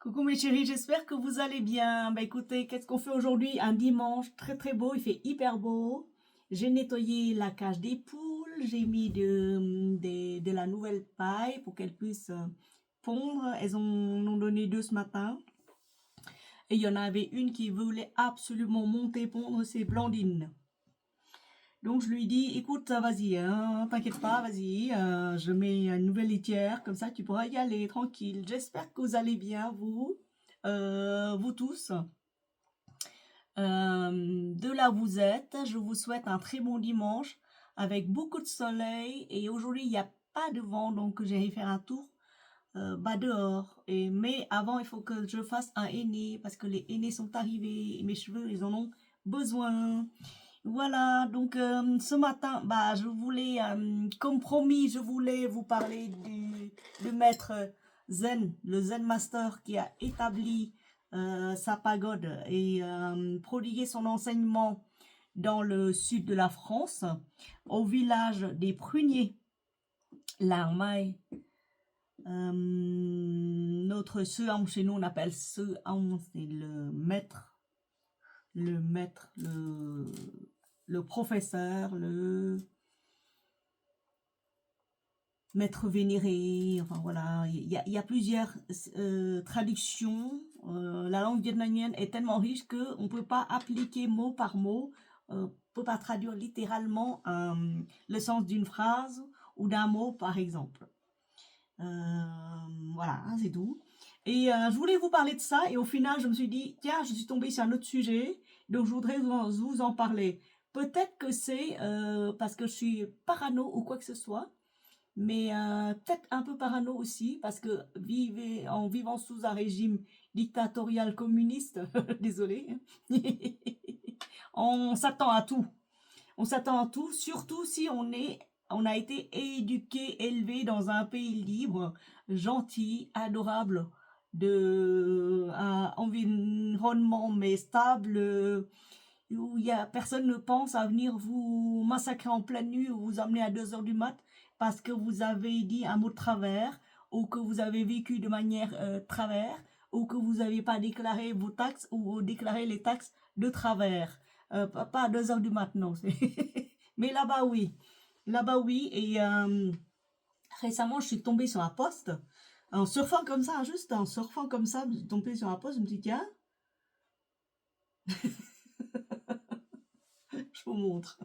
Coucou mes chéris, j'espère que vous allez bien. Bah écoutez, qu'est-ce qu'on fait aujourd'hui? Un dimanche très très beau, il fait hyper beau. J'ai nettoyé la cage des poules, j'ai mis de la nouvelle paille pour qu'elles puissent pondre. Elles en ont donné deux ce matin. Et il y en avait une qui voulait absolument monter pondre, c'est Blandine. Donc je lui dis, écoute, vas-y, hein, t'inquiète pas, vas-y, je mets une nouvelle litière, comme ça tu pourras y aller tranquille. J'espère que vous allez bien, vous tous. De là où vous êtes, je vous souhaite un très bon dimanche avec beaucoup de soleil. Et aujourd'hui, il n'y a pas de vent, donc j'ai faire un tour dehors. Mais avant, il faut que je fasse un henné parce que les hennées sont arrivés et mes cheveux, ils en ont besoin. Voilà, donc ce matin, je voulais, comme promis, je voulais vous parler du maître Zen, le Zen Master qui a établi sa pagode et prodigué son enseignement dans le sud de la France, au village des Pruniers, l'Armaille. Notre Sean, chez nous on appelle Sean, c'est le professeur, le maître vénéré, enfin voilà, il y a plusieurs traductions. La langue vietnamienne est tellement riche qu'on ne peut pas appliquer mot par mot, on ne peut pas traduire littéralement le sens d'une phrase ou d'un mot par exemple. Voilà, hein, c'est tout. Et je voulais vous parler de ça et au final je me suis dit, tiens, je suis tombée sur un autre sujet, donc je voudrais vous en parler. Peut-être que c'est parce que je suis parano ou quoi que ce soit, mais peut-être un peu parano aussi, parce que en vivant sous un régime dictatorial communiste, désolé, on s'attend à tout. On s'attend à tout, surtout si on a été éduqué, élevé dans un pays libre, gentil, adorable, un environnement mais stable, où personne ne pense à venir vous massacrer en pleine nuit ou vous emmener à 2 heures du mat parce que vous avez dit un mot de travers ou que vous avez vécu de manière travers ou que vous n'avez pas déclaré vos taxes ou déclaré les taxes de travers. Pas à 2 heures du mat, non. Mais là-bas, oui. Là-bas, oui. Et récemment, je suis tombée sur un post. En surfant comme ça, juste en surfant comme ça, je suis tombée sur un post, je me dis, tiens, je vous montre.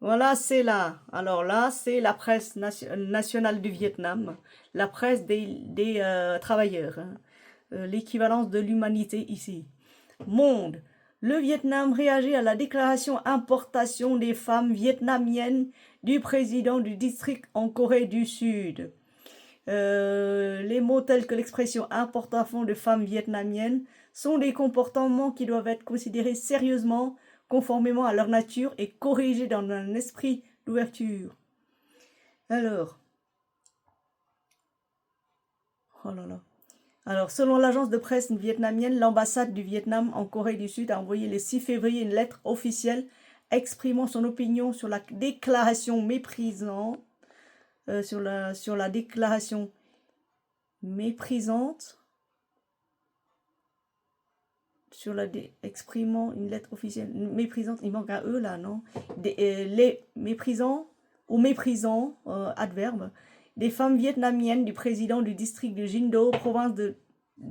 Voilà, c'est là. Alors là, c'est la presse nationale du Vietnam, la presse des travailleurs, hein. L'équivalence de l'humanité ici. Monde. Le Vietnam réagit à la déclaration importation des femmes vietnamiennes du président du district en Corée du Sud. Les mots tels que l'expression importation de femmes vietnamiennes sont des comportements qui doivent être considérés sérieusement, conformément à leur nature et corrigés dans un esprit d'ouverture. Alors, oh là là. Alors, selon l'agence de presse vietnamienne, l'ambassade du Vietnam en Corée du Sud a envoyé le 6 février une lettre officielle exprimant son opinion sur la déclaration méprisante, sur la déclaration méprisante, exprimant une lettre officielle méprisante, il manque un E là, non? Les méprisants ou méprisants, adverbe, des femmes vietnamiennes du président du district de Jindo, province de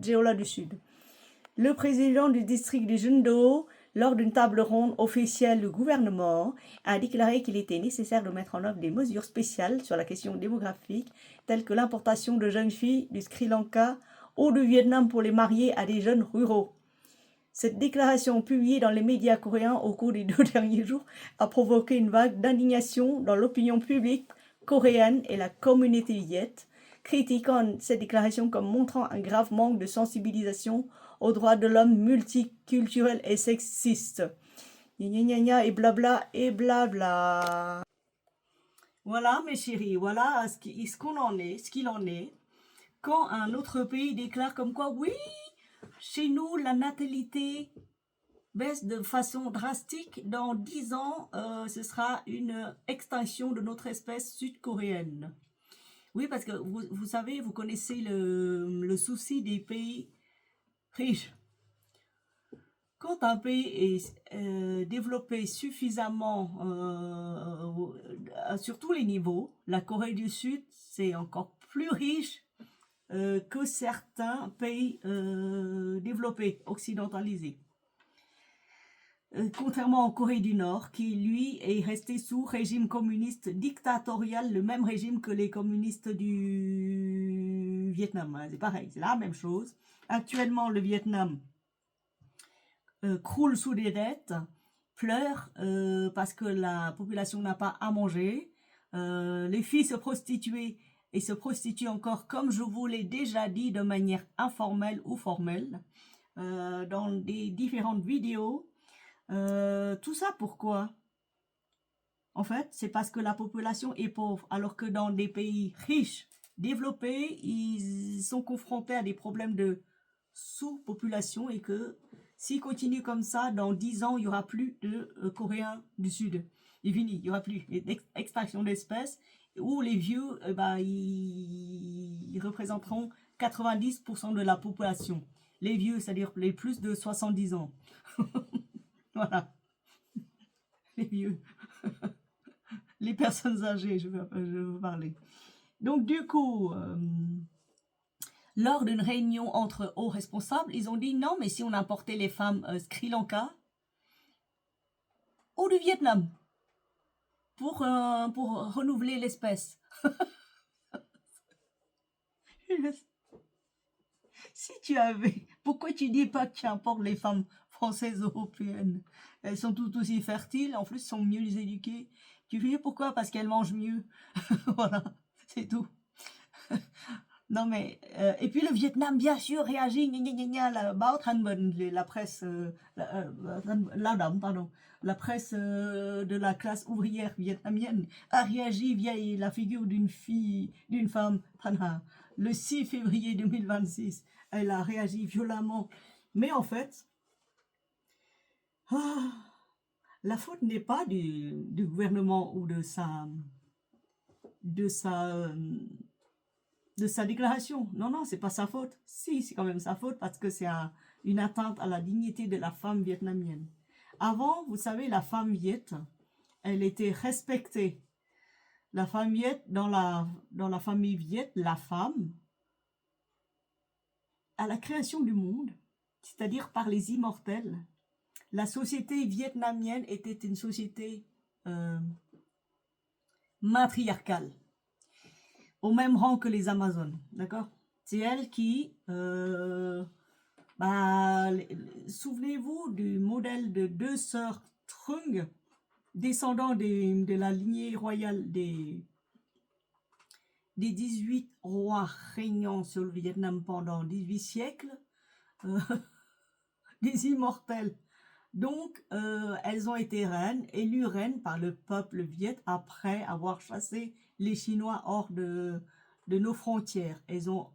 Jeolla du Sud. Le président du district de Jindo, lors d'une table ronde officielle du gouvernement, a déclaré qu'il était nécessaire de mettre en œuvre des mesures spéciales sur la question démographique, telles que l'importation de jeunes filles du Sri Lanka ou du Vietnam pour les marier à des jeunes ruraux. Cette déclaration publiée dans les médias coréens au cours des 2 derniers jours a provoqué une vague d'indignation dans l'opinion publique coréenne et la communauté viette, critiquant cette déclaration comme montrant un grave manque de sensibilisation aux droits de l'homme multiculturel et sexiste. Gna gna gna et blabla et blabla. Voilà mes chéris, voilà ce qu'on en est, ce qu'il en est. Quand un autre pays déclare comme quoi, oui, chez nous, la natalité baisse de façon drastique. Dans 10 ans, ce sera une extinction de notre espèce sud-coréenne. Oui, parce que vous savez, vous connaissez le souci des pays riches. Quand un pays est développé suffisamment sur tous les niveaux, la Corée du Sud, c'est encore plus riche que certains pays développés, occidentalisés. Contrairement en Corée du Nord, qui lui est resté sous régime communiste dictatorial, le même régime que les communistes du Vietnam. C'est pareil, c'est la même chose. Actuellement, le Vietnam croule sous des dettes, pleure parce que la population n'a pas à manger. Les filles se prostituent et se prostituent encore, comme je vous l'ai déjà dit, de manière informelle ou formelle, dans des différentes vidéos. Tout ça pourquoi? En fait, c'est parce que la population est pauvre, alors que dans des pays riches, développés, ils sont confrontés à des problèmes de sous-population et que s'ils continuent comme ça, dans 10 ans, il n'y aura plus de Coréens du Sud. Il finit, il n'y aura plus d'extraction d'espèces où les vieux, ils représenteront 90% de la population. Les vieux, c'est-à-dire les plus de 70 ans. Voilà, les vieux. Les personnes âgées, je veux parler. Donc du coup, lors d'une réunion entre hauts responsables, ils ont dit non, mais si on importait les femmes Sri Lanka ou du Vietnam pour renouveler l'espèce. Si tu avais, pourquoi tu dis pas que tu importes les femmes françaises européennes? Elles sont toutes aussi fertiles, en plus sont mieux éduquées. Tu fais pourquoi? Parce qu'elles mangent mieux. Voilà, c'est tout. Non mais et puis le Vietnam bien sûr réagit la báo Thanh Bình, la presse lao động pardon, la presse de la classe ouvrière vietnamienne a réagi via la figure d'une femme Thanh Hà le 6 février 2026. Elle a réagi violemment, mais en fait la faute n'est pas du gouvernement ou de sa déclaration. Non, non, c'est pas sa faute. Si, c'est quand même sa faute parce que c'est une atteinte à la dignité de la femme vietnamienne. Avant, vous savez, la femme viet, elle était respectée. La femme viet, dans la famille viet, la femme, à la création du monde, c'est-à-dire par les immortels, la société vietnamienne était une société matriarcale, au même rang que les Amazones, d'accord? C'est elle qui, souvenez-vous du modèle de deux sœurs Trung, descendants de la lignée royale des 18 rois régnant sur le Vietnam pendant 18 siècles, des immortels. Donc, elles ont été reines, élues reines par le peuple viet après avoir chassé les Chinois hors de nos frontières. Elles ont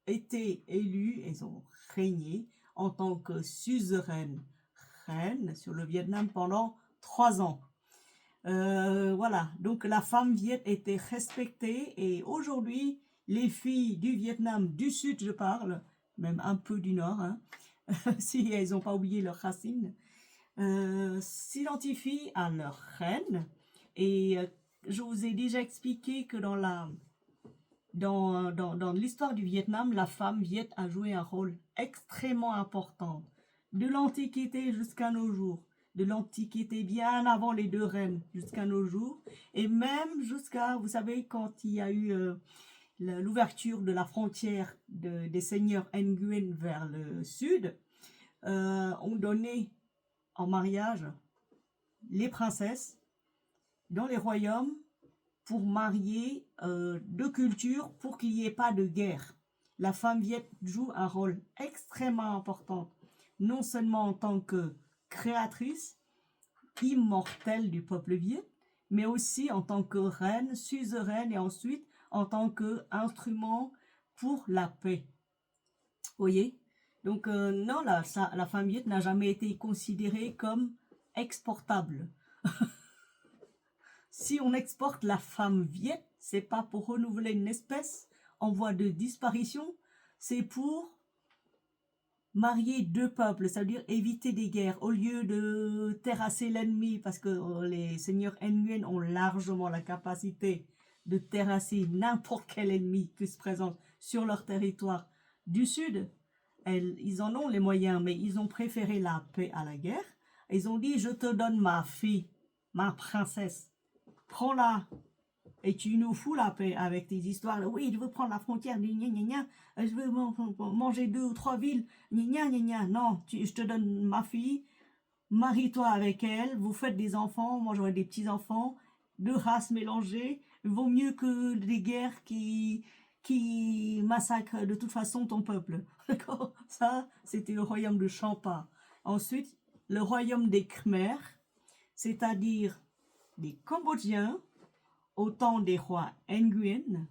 été élues, elles ont régné en tant que suzeraines, reines sur le Vietnam pendant 3 ans. Voilà, donc la femme viet était respectée et aujourd'hui, les filles du Vietnam du Sud, je parle, même un peu du Nord, hein, si elles n'ont pas oublié leurs racines, s'identifient à leur reine. Et je vous ai déjà expliqué que dans l'histoire du Vietnam, la femme viet a joué un rôle extrêmement important, de l'Antiquité jusqu'à nos jours, de l'Antiquité bien avant les deux reines jusqu'à nos jours, et même jusqu'à, vous savez, quand il y a eu l'ouverture de la frontière des seigneurs Nguyen vers le sud, on donnait en mariage les princesses dans les royaumes pour marier deux cultures pour qu'il n'y ait pas de guerre. La femme viet joue un rôle extrêmement important, non seulement en tant que créatrice immortelle du peuple viet, mais aussi en tant que reine, suzeraine et ensuite en tant qu'instrument pour la paix. Vous voyez? Donc non, la femme viet n'a jamais été considérée comme exportable. Si on exporte la femme viet, c'est pas pour renouveler une espèce en voie de disparition, c'est pour marier deux peuples, c'est-à-dire éviter des guerres, au lieu de terrasser l'ennemi, parce que les seigneurs Nguyen ont largement la capacité de terrasser n'importe quel ennemi qui se présente sur leur territoire du Sud. Ils en ont les moyens, mais ils ont préféré la paix à la guerre. Ils ont dit, je te donne ma fille, ma princesse, prends-la. Et tu nous fous la paix avec tes histoires. Oui, je veux prendre la frontière, gna, gna, gna, je veux manger 2 ou 3 villes, gna, gna, gna. Non, je te donne ma fille, marie-toi avec elle, vous faites des enfants, moi j'aurai des petits-enfants, deux races mélangées. Vaut mieux que des guerres qui massacrent de toute façon ton peuple. D'accord? Ça, c'était le royaume de Champa. Ensuite, le royaume des Khmers, c'est-à-dire des Cambodgiens, au temps des rois Nguyen,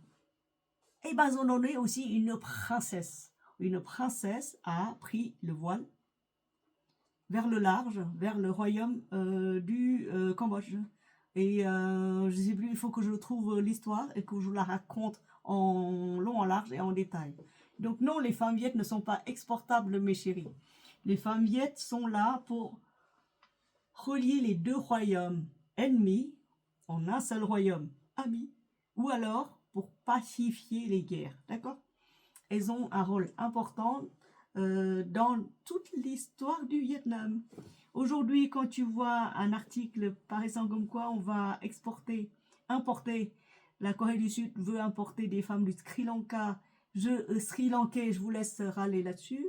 et ben ils ont donné aussi une princesse. Une princesse a pris le voile vers le large, vers le royaume du Cambodge. Et je sais plus, il faut que je trouve l'histoire et que je la raconte en long, en large et en détail. Donc non, les femmes viettes ne sont pas exportables, mes chéris. Les femmes viettes sont là pour relier les deux royaumes ennemis en un seul royaume ami, ou alors pour pacifier les guerres, d'accord? Elles ont un rôle important dans toute l'histoire du Vietnam. Aujourd'hui, quand tu vois un article paraissant comme quoi on va importer, la Corée du Sud veut importer des femmes du Sri Lanka, Sri Lankais, je vous laisse râler là-dessus.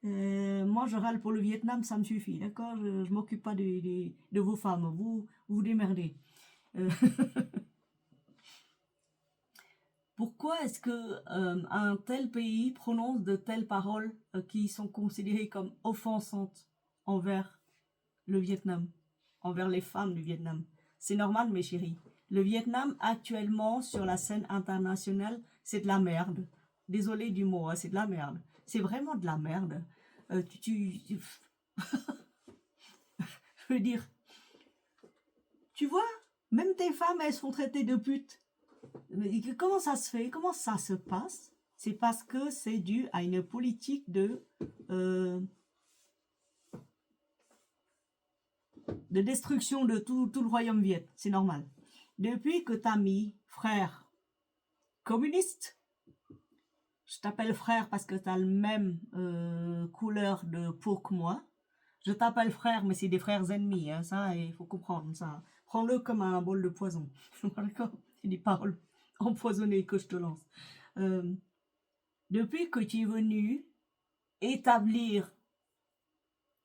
Moi, je râle pour le Vietnam, ça me suffit, d'accord? Je m'occupe pas de vos femmes, vous démerdez. Pourquoi est-ce que un tel pays prononce de telles paroles qui sont considérées comme offensantes envers le Vietnam, envers les femmes du Vietnam? C'est normal, mes chéris. Le Vietnam, actuellement, sur la scène internationale, c'est de la merde. Désolé du mot, hein, c'est de la merde. C'est vraiment de la merde. Je veux dire, tu vois, même tes femmes, elles sont traitées de putes. Mais comment ça se fait? Comment ça se passe? C'est parce que c'est dû à une politique de destruction de tout le royaume viet. C'est normal. Depuis que t'as mis frère communiste, je t'appelle frère parce que t'as le même couleur de peau que moi. Je t'appelle frère, mais c'est des frères ennemis, hein, ça, il faut comprendre ça. Prends-le comme un bol de poison. D'accord? C'est des paroles empoisonnées que je te lance. Depuis que tu es venu établir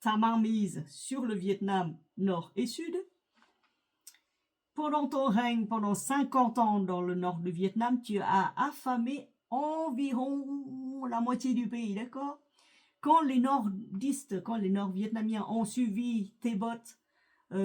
ta mainmise sur le Vietnam nord et sud, pendant ton règne, pendant 50 ans dans le nord du Vietnam, tu as affamé environ la moitié du pays, d'accord? Quand les nordistes, quand les nord-vietnamiens ont suivi tes bottes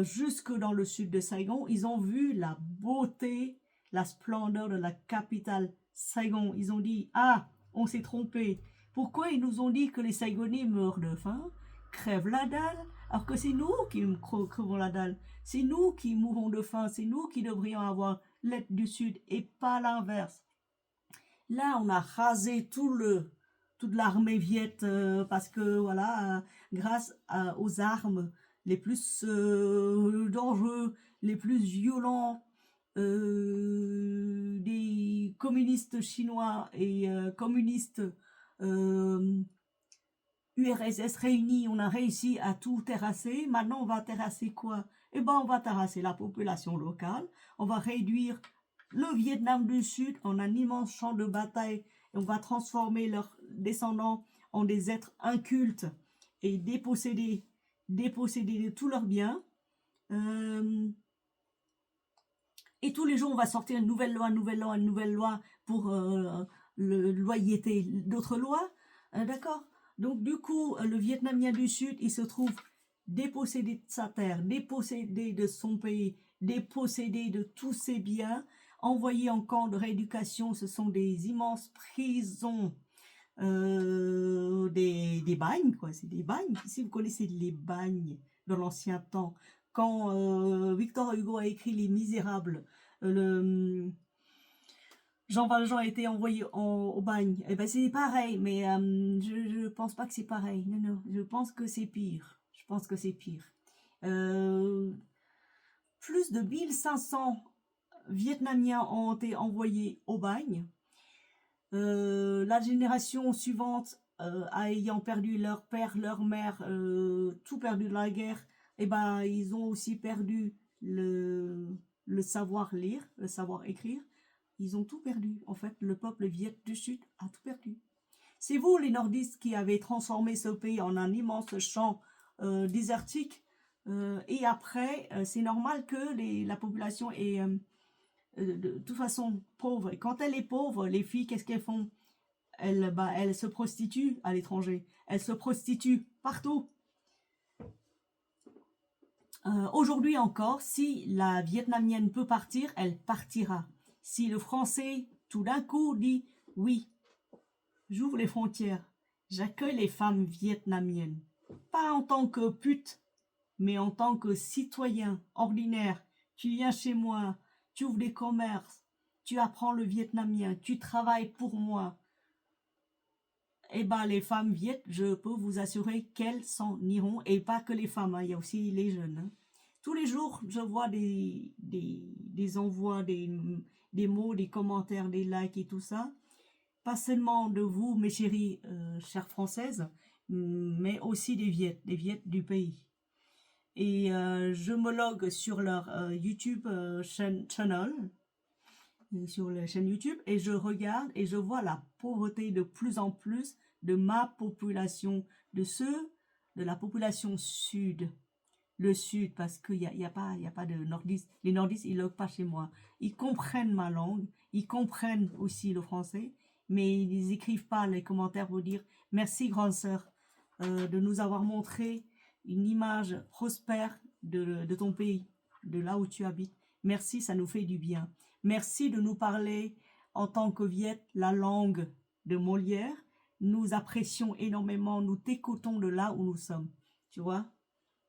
jusque dans le sud de Saigon, ils ont vu la beauté, la splendeur de la capitale Saigon. Ils ont dit, ah, on s'est trompé. Pourquoi ils nous ont dit que les Saigonais meurent de faim, crèvent la dalle, alors que c'est nous qui crevons la dalle. C'est nous qui mourons de faim, c'est nous qui devrions avoir l'aide du sud et pas l'inverse. Là, on a rasé toute l'armée viette parce que voilà, grâce aux armes les plus dangereux, les plus violents des communistes chinois et communistes URSS réunis, on a réussi à tout terrasser. Maintenant, on va terrasser quoi? Eh ben, on va terrasser la population locale. On va réduire le Vietnam du Sud en un immense champ de bataille. Et on va transformer leurs descendants en des êtres incultes et déposséder de tous leurs biens. Et tous les jours, on va sortir une nouvelle loi pour le loyauté d'autres lois. D'accord? Donc, du coup, le Vietnamien du Sud, il se trouve dépossédé de sa terre, dépossédé de son pays, dépossédé de tous ses biens, envoyé en camp de rééducation. Ce sont des immenses prisons, des bagnes, quoi. C'est des bagnes. Si vous connaissez les bagnes dans l'ancien temps, quand Victor Hugo a écrit Les Misérables, Jean Valjean a été envoyé au bagne. Eh ben c'est pareil, mais je pense pas que c'est pareil. Non, non, je pense que c'est pire. Je pense que c'est pire. Euh, Plus de 1500 Vietnamiens ont été envoyés au bagne. La génération suivante, ayant perdu leur père, leur mère, tout perdu de la guerre, eh ben, ils ont aussi perdu le savoir lire, le savoir écrire. Ils ont tout perdu. En fait, le peuple viet du Sud a tout perdu. C'est vous, les nordistes, qui avez transformé ce pays en un immense champ désertique. Et après, c'est normal que la population est de toute façon pauvre. Et quand elle est pauvre, les filles, qu'est-ce qu'elles font? Elles se prostituent à l'étranger. Elles se prostituent partout. Aujourd'hui encore, si la Vietnamienne peut partir, elle partira. Si le Français, tout d'un coup, dit oui, j'ouvre les frontières, j'accueille les femmes vietnamiennes, pas en tant que pute, mais en tant que citoyen ordinaire. Tu viens chez moi, tu ouvres des commerces, tu apprends le vietnamien, tu travailles pour moi. Eh ben, les femmes viettes, je peux vous assurer qu'elles s'en iront, et pas que les femmes, hein, il y a aussi les jeunes. Hein. Tous les jours, je vois des envois, des mots, des commentaires, des likes et tout ça. Pas seulement de vous, mes chéries, chères françaises, mais aussi des Viettes du pays. Et je me logue sur leur YouTube channel, sur la chaîne YouTube, et je regarde et je vois la pauvreté de plus en plus de ma population, de la population sud. Le sud, parce qu'il y a pas de nordistes. Les nordistes, ils ne loguent pas chez moi. Ils comprennent ma langue, ils comprennent aussi le français, mais ils n'écrivent pas les commentaires pour dire merci grande sœur de nous avoir montré une image prospère de ton pays, de là où tu habites. Merci, ça nous fait du bien. Merci de nous parler en tant que Viet la langue de Molière. Nous apprécions énormément, nous t'écoutons de là où nous sommes. Tu vois?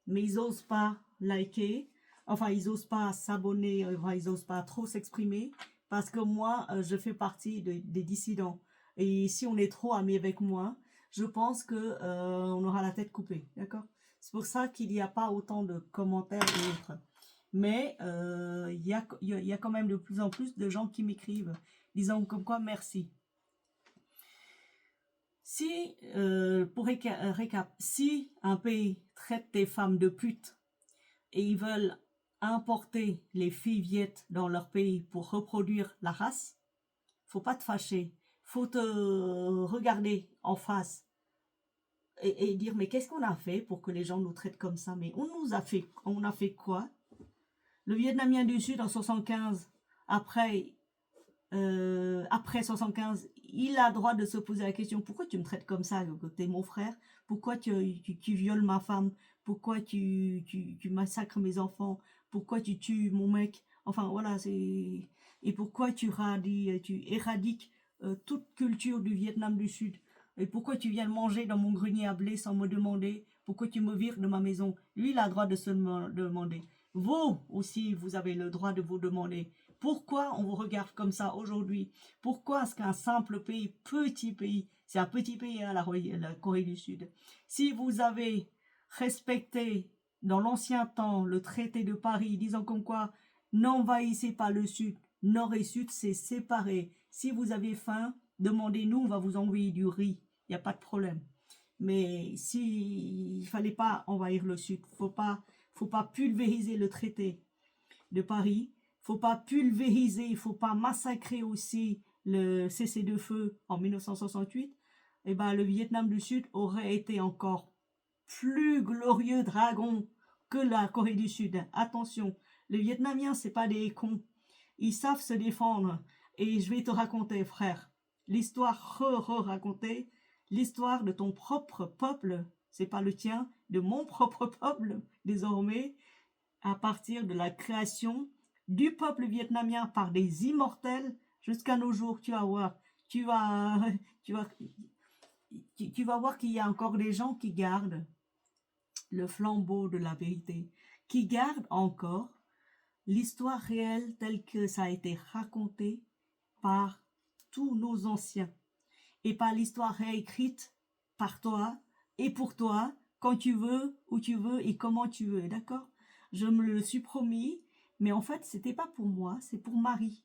Mais ils osent pas liker, enfin ils osent pas s'abonner, enfin, ils osent pas trop s'exprimer, parce que moi je fais partie des dissidents. Et si on est trop amis avec moi, je pense que on aura la tête coupée, d'accord? C'est pour ça qu'il n'y a pas autant de commentaires et autres. Mais il y a quand même de plus en plus de gens qui m'écrivent, disant comme quoi merci. Si, pour récap, si un pays traite des femmes de putes et ils veulent importer les filles viettes dans leur pays pour reproduire la race, faut pas te fâcher, faut te regarder en face et dire mais qu'est-ce qu'on a fait pour que les gens nous traitent comme ça? Mais on a fait quoi? Le Vietnamien du Sud en 75, après après 75, il a le droit de se poser la question pourquoi tu me traites comme ça, t'es mon frère, pourquoi tu violes ma femme, pourquoi tu massacres mes enfants, pourquoi tu tues mon mec, enfin voilà, et pourquoi tu éradiques toute culture du Vietnam du Sud, et pourquoi tu viens manger dans mon grenier à blé sans me demander, pourquoi tu me vires de ma maison. Lui, il a le droit de se demander. Vous aussi, vous avez le droit de vous demander pourquoi on vous regarde comme ça aujourd'hui. Pourquoi est-ce qu'un simple pays, petit pays, c'est un petit pays, hein, la Corée du Sud, si vous avez respecté dans l'ancien temps le traité de Paris disant comme quoi n'envahissez pas le Sud, Nord et Sud c'est séparé, si vous avez faim, demandez-nous, on va vous envoyer du riz, il n'y a pas de problème. Mais si il fallait pas envahir le Sud, faut pas pulvériser le traité de Paris, faut pas pulvériser, il faut pas massacrer aussi le cessez-le-feu en 1968. Et ben le Vietnam du Sud aurait été encore plus glorieux dragon que la Corée du Sud. Attention, les Vietnamiens c'est pas des cons, ils savent se défendre. Et je vais te raconter, frère, l'histoire raconter l'histoire de ton propre peuple, c'est pas le tien, de mon propre peuple désormais, à partir de la création du peuple vietnamien par des immortels jusqu'à nos jours. Tu vas voir, tu vas, tu vas, tu vas voir qu'il y a encore des gens qui gardent le flambeau de la vérité, qui gardent encore l'histoire réelle telle que ça a été raconté par tous nos anciens et pas l'histoire réécrite par toi et pour toi quand tu veux, où tu veux et comment tu veux, d'accord? Je me le suis promis, mais en fait, c'était pas pour moi, c'est pour Marie,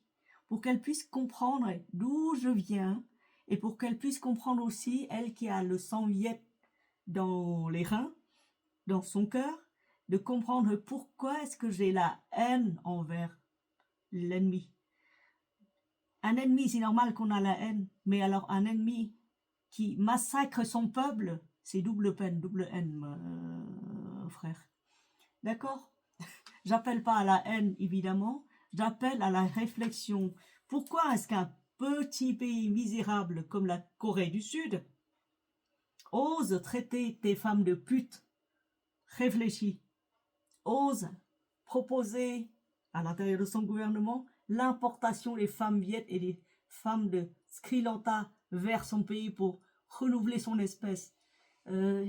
pour qu'elle puisse comprendre d'où je viens et pour qu'elle puisse comprendre aussi, elle qui a le sang viet dans les reins, dans son cœur, de comprendre pourquoi est-ce que j'ai la haine envers l'ennemi. Un ennemi, c'est normal qu'on a la haine, mais alors un ennemi qui massacre son peuple, c'est double peine, double haine, frère. D'accord? J'appelle pas à la haine, évidemment, j'appelle à la réflexion. Pourquoi est-ce qu'un petit pays misérable comme la Corée du Sud ose traiter tes femmes de putes? Réfléchis. Ose proposer à l'intérieur de son gouvernement l'importation des femmes viettes et des femmes de Sri Lanka vers son pays pour renouveler son espèce. Euh,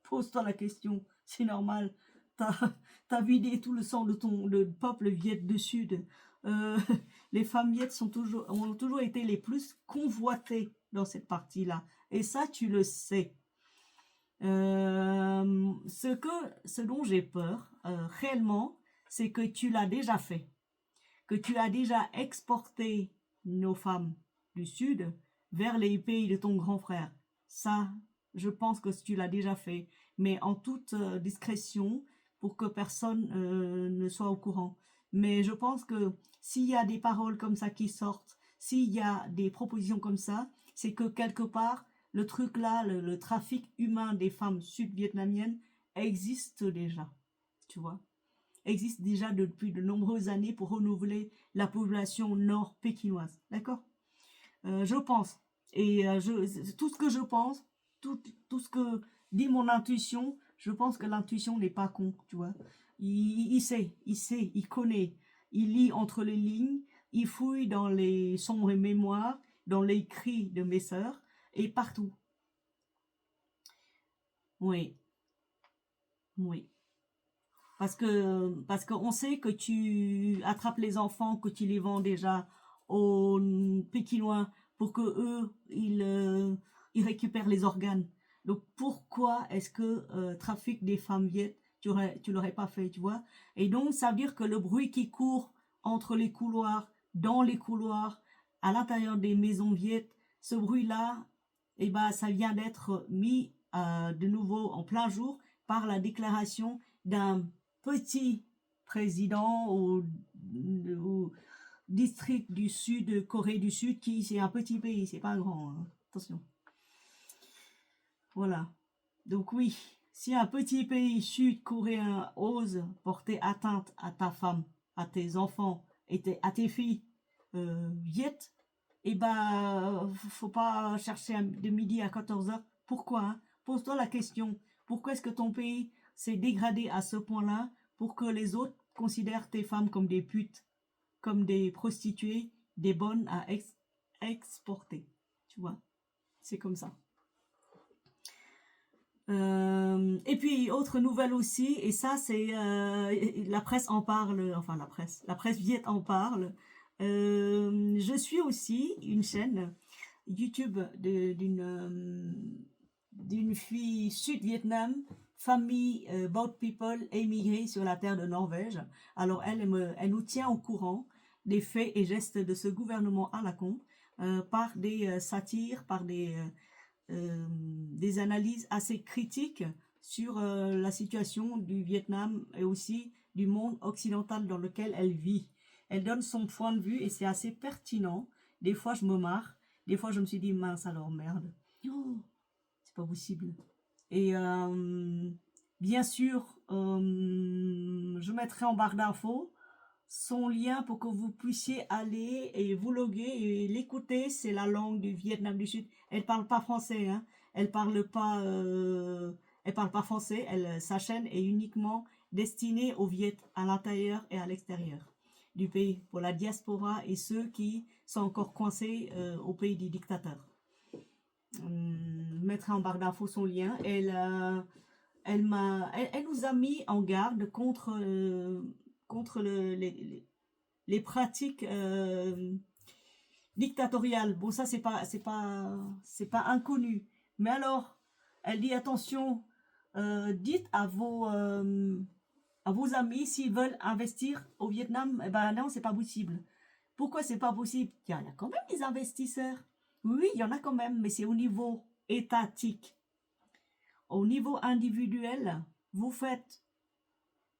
Pose-toi la question, c'est normal. T'as vidé tout le sang de ton peuple viet du Sud. Euh, les femmes viettes ont toujours été les plus convoitées dans cette partie-là. Et ça, tu le sais. Ce dont j'ai peur, réellement, c'est que tu l'as déjà fait, que tu as déjà exporté nos femmes du Sud vers les pays de ton grand frère. Ça, je pense que tu l'as déjà fait, mais en toute discrétion pour que personne ne soit au courant. Mais je pense que s'il y a des paroles comme ça qui sortent, s'il y a des propositions comme ça, c'est que quelque part, le truc là, le trafic humain des femmes sud-vietnamiennes existe déjà, tu vois, existe déjà depuis de nombreuses années pour renouveler la population nord-pékinoise, d'accord? Je pense, et tout ce que je pense, tout ce que dit mon intuition, je pense que l'intuition n'est pas con, tu vois. Il sait, il connaît, il lit entre les lignes, il fouille dans les sombres mémoires, dans les cris de mes sœurs, et partout. Oui, oui. Parce qu'on sait que tu attrapes les enfants, que tu les vends déjà aux Pékinois pour que eux ils récupèrent les organes. Donc pourquoi est-ce que trafic des femmes viettes tu l'aurais pas fait, tu vois? Et donc ça veut dire que le bruit qui court entre les couloirs, dans les couloirs, à l'intérieur des maisons viettes, ce bruit-là, eh ben ça vient d'être mis de nouveau en plein jour par la déclaration d'un petit président au district du sud, Corée du Sud, qui c'est un petit pays, c'est pas grand, hein. Attention. Voilà. Donc oui, si un petit pays sud-coréen ose porter atteinte à ta femme, à tes enfants et à tes filles viettes, eh ben, faut pas chercher de midi à 14h. Pourquoi, hein? Pose-toi la question. Pourquoi est-ce que ton pays s'est dégradé à ce point-là pour que les autres considèrent tes femmes comme des putes, comme des prostituées, des bonnes à exporter? Tu vois? C'est comme ça. Et puis autre nouvelle aussi, et ça c'est la presse en parle, enfin la presse viet en parle. Je suis aussi une chaîne YouTube d'une fille sud-Vietnam, famille Boat People émigrée sur la terre de Norvège. Alors elle nous tient au courant des faits et gestes de ce gouvernement à la con par des satires, par des analyses assez critiques sur la situation du Vietnam et aussi du monde occidental dans lequel elle vit. Elle donne son point de vue et c'est assez pertinent. Des fois, je me marre. Des fois, je me suis dit, mince alors, merde. Oh, c'est pas possible. Et bien sûr, je mettrai en barre d'infos son lien pour que vous puissiez aller et vous loguer et l'écouter. C'est la langue du Vietnam du Sud. Elle parle pas français, hein. Elle parle pas français. Sa chaîne est uniquement destinée aux Viet à l'intérieur et à l'extérieur du pays, pour la diaspora et ceux qui sont encore coincés au pays des dictateurs. Je mettrai en barre d'infos son lien. Elle nous a mis en garde contre les pratiques dictatoriale. Bon, ça, c'est pas inconnu. Mais alors, elle dit attention, dites à vos amis s'ils veulent investir au Vietnam. Eh ben non, c'est pas possible. Pourquoi c'est pas possible? Il y a quand même des investisseurs. Oui, il y en a quand même, mais c'est au niveau étatique. Au niveau individuel, vous faites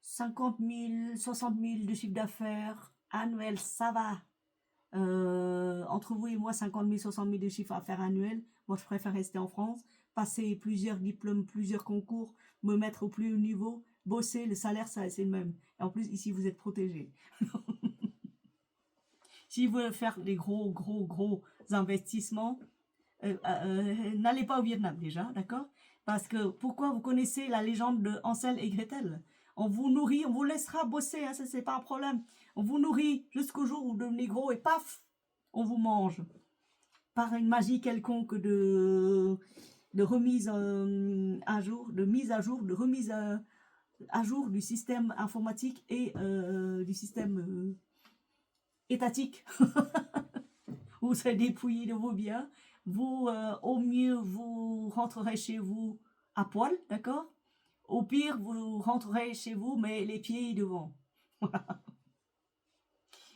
50 000, 60 000 de chiffre d'affaires annuel, ça va. Entre vous et moi, 50 000, 60 000 de chiffre d'affaires annuel. Moi, je préfère rester en France, passer plusieurs diplômes, plusieurs concours, me mettre au plus haut niveau, bosser, le salaire, ça, c'est le même. Et en plus, ici, vous êtes protégés. Si vous voulez faire des gros investissements, n'allez pas au Vietnam déjà, d'accord? Parce que pourquoi vous connaissez la légende de Hansel et Gretel? On vous nourrit, on vous laissera bosser, hein, ça c'est pas un problème. On vous nourrit jusqu'au jour où vous devenez gros et paf, on vous mange. Par une magie quelconque de remise à jour, de mise à jour, de remise à jour du système informatique et du système étatique. Vous serez dépouillé de vos biens. Vous, au mieux, vous rentrerez chez vous à poil, d'accord? Au pire, vous rentrerez chez vous, mais les pieds devant.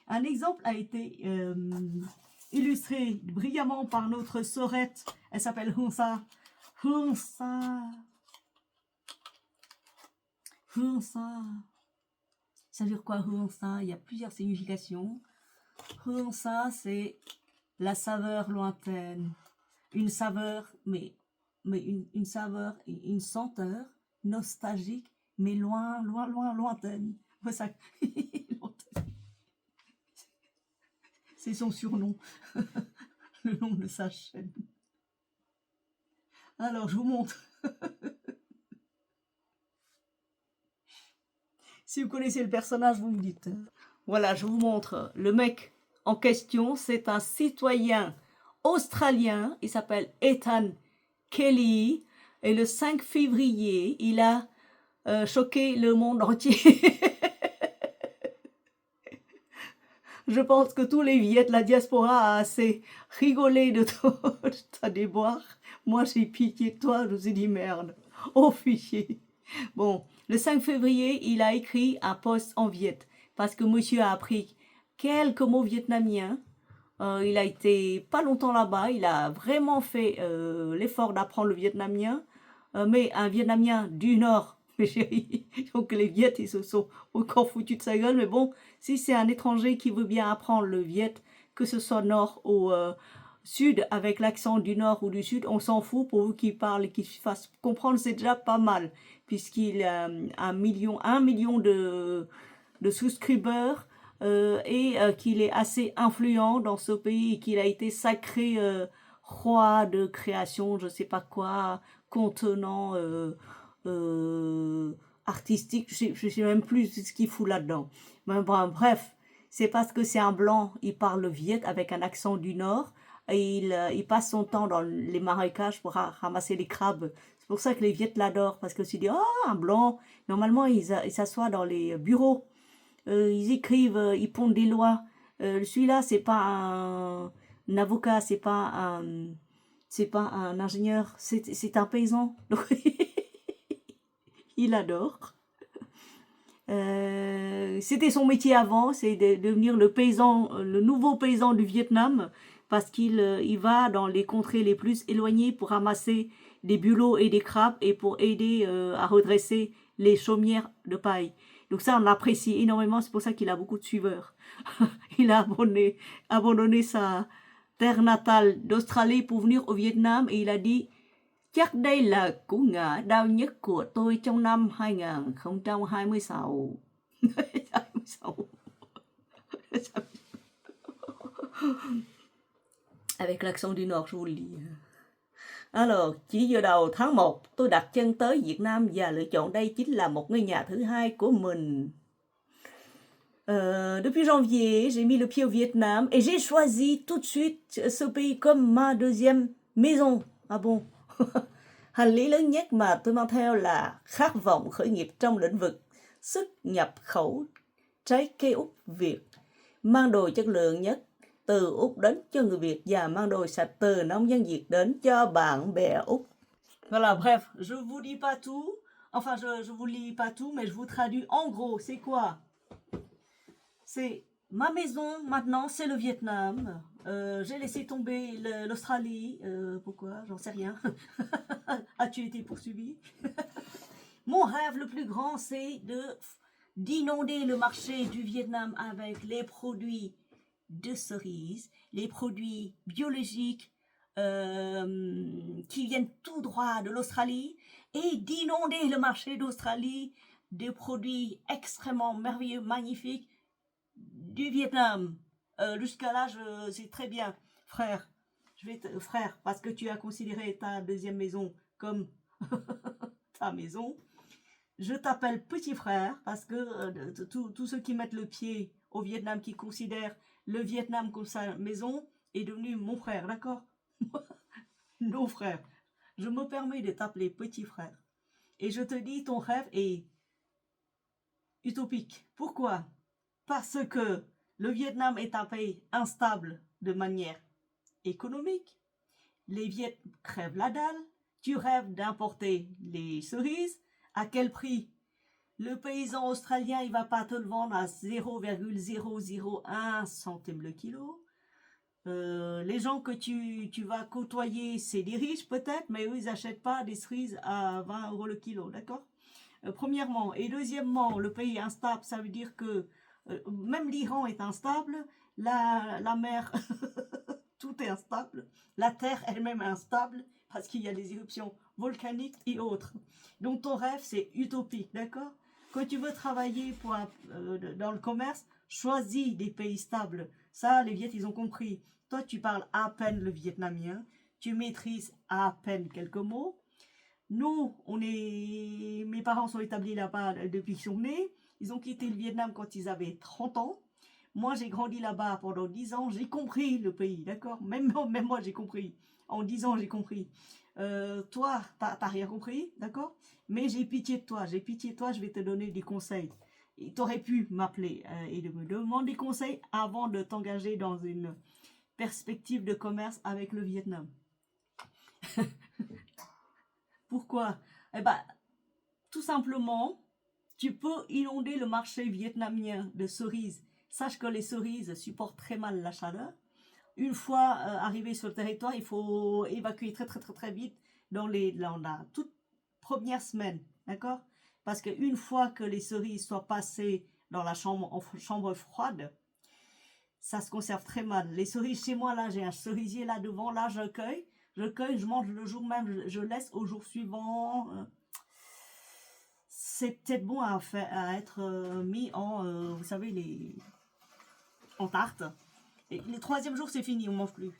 Un exemple a été illustré brillamment par notre sœurette. Elle s'appelle Hunsa. Hunsa. Hunsa. Ça veut dire quoi, Hunsa? Il y a plusieurs significations. Hunsa, c'est la saveur lointaine. Une saveur, mais une saveur, une senteur nostalgique, mais lointaine. Ça, c'est son surnom, le nom de sa chaîne. Alors, je vous montre. Si vous connaissez le personnage, vous me dites. Voilà, je vous montre. Le mec en question, c'est un citoyen australien. Il s'appelle Ethan Kelly. Et le 5 février, il a choqué le monde entier. Je pense que tous les Viettes, la diaspora a assez rigolé de ta déboire. Moi, j'ai pitié de toi, je me suis dit merde. Oh, fichier. Bon, le 5 février, il a écrit un post en viet parce que monsieur a appris quelques mots vietnamiens. Il a été pas longtemps là-bas, il a vraiment fait l'effort d'apprendre le vietnamien, mais un vietnamien du Nord. Donc les Viet, ils se sont encore foutus de sa gueule, mais bon, si c'est un étranger qui veut bien apprendre le Viet, que ce soit Nord ou Sud, avec l'accent du Nord ou du Sud, on s'en fout, pour vous qui parlent, qui se fassent comprendre, c'est déjà pas mal, puisqu'il a 1 million de souscripteurs et qu'il est assez influent dans ce pays et qu'il a été sacré roi de création, je sais pas quoi, contenant artistique, je sais même plus ce qu'il fout là-dedans. Mais bon, bref, c'est parce que c'est un blanc, il parle viet avec un accent du Nord, et il passe son temps dans les marécages pour ramasser les crabes. C'est pour ça que les Viettes l'adorent, parce que tu dis, oh, un blanc, normalement, il s'assoit dans les bureaux, ils écrivent, ils pondent des lois. Celui-là, c'est pas un avocat, c'est pas un ingénieur, c'est un paysan. Donc, il adore. C'était son métier avant, c'est de devenir le paysan, le nouveau paysan du Vietnam, parce qu'il il va dans les contrées les plus éloignées pour ramasser des bulots et des crabes et pour aider à redresser les chaumières de paille. Donc ça, on l'apprécie énormément, c'est pour ça qu'il a beaucoup de suiveurs. Il a abandonné sa terre natale d'Australie pour venir au Vietnam et il a dit chắc đây là cú ngã đau nhất của tôi trong năm 2026. Avec l'accent du Nord, je vous le dis. Alors, chỉ vào đầu tháng 1, tôi đặt chân tới Việt Nam và lựa chọn đây chính là một ngôi nhà thứ hai của mình. Depuis janvier, j'ai mis le pied au Vietnam et j'ai choisi tout de suite ce pays comme ma deuxième maison. Ah bon? Hành lý lớn nhất mà tôi mang theo là khát vọng khởi nghiệp trong lĩnh vực xuất nhập khẩu trái cây Úc Việt, mang đồ chất lượng nhất, từ Úc đến cho người Việt và mang đồ sạch từ nông dân Việt đến cho bạn bè Úc. Voilà, bref, je vous dis pas tout. Enfin, je vous lis pas tout, mais je vous traduis. En gros, c'est quoi? C'est ma maison, maintenant, c'est le Vietnam. J'ai laissé tomber l'Australie. Pourquoi? J'en sais rien. As-tu été poursuivi? Mon rêve le plus grand, c'est d'inonder le marché du Vietnam avec les produits de cerises, les produits biologiques qui viennent tout droit de l'Australie, et d'inonder le marché d'Australie de produits extrêmement merveilleux, magnifiques du Vietnam. Jusqu'à là, c'est très bien, frère. Frère, parce que tu as considéré ta deuxième maison comme ta maison. Je t'appelle petit frère parce que tous ceux qui mettent le pied au Vietnam, qui considèrent le Vietnam comme sa maison, est devenu mon frère, d'accord? Nos frères. Je me permets de t'appeler petit frère. Et je te dis, ton rêve est utopique. Pourquoi? Parce que le Vietnam est un pays instable de manière économique. Les Viet crèvent la dalle. Tu rêves d'importer les cerises. À quel prix? Le paysan australien, il va pas te le vendre à 0,001 centime le kilo. Les gens que tu vas côtoyer, c'est des riches peut-être, mais eux, ils n'achètent pas des cerises à 20 € le kilo, d'accord? Premièrement. Et deuxièmement, le pays est instable, ça veut dire que même l'Iran est instable, la mer, tout est instable, la terre elle-même est instable, parce qu'il y a des éruptions volcaniques et autres. Donc ton rêve, c'est utopique, d'accord? Quand tu veux travailler dans le commerce, choisis des pays stables. Ça, les Viet, ils ont compris. Toi, tu parles à peine le vietnamien, tu maîtrises à peine quelques mots. Nous, mes parents sont établis là-bas depuis qu'ils sont nés. Ils ont quitté le Vietnam quand ils avaient 30 ans. Moi, j'ai grandi là-bas pendant 10 ans. J'ai compris le pays, d'accord? Même moi, j'ai compris. En 10 ans, j'ai compris. Toi, t'as rien compris, d'accord? Mais j'ai pitié de toi. J'ai pitié de toi. Je vais te donner des conseils. Tu aurais pu m'appeler et de me demander des conseils avant de t'engager dans une perspective de commerce avec le Vietnam. Pourquoi? Eh ben, tout simplement, tu peux inonder le marché vietnamien de cerises. Sache que les cerises supportent très mal la chaleur. Une fois arrivé sur le territoire, il faut évacuer très vite dans la toute première semaine, d'accord? Parce qu'une fois que les cerises soient passées dans la chambre froide, ça se conserve très mal. Les cerises chez moi, là, j'ai un cerisier là devant, là, je cueille, je mange le jour même, je laisse au jour suivant. C'est peut-être bon à être mis en, vous savez, en tarte. Et le troisième jour, c'est fini, on mange plus.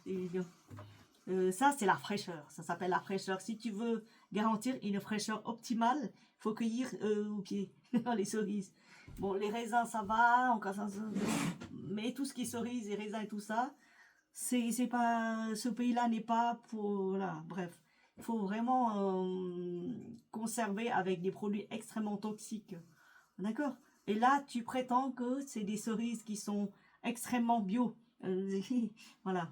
Ça, c'est la fraîcheur. Ça s'appelle la fraîcheur. Si tu veux garantir une fraîcheur optimale, il faut cueillir au pied les cerises. Bon, les raisins, ça va, mais tout ce qui est cerises et raisins et tout ça, c'est pas, ce pays-là n'est pas pour, voilà, bref. Il faut vraiment conserver avec des produits extrêmement toxiques. D'accord? Et là, tu prétends que c'est des cerises qui sont extrêmement bio. Voilà.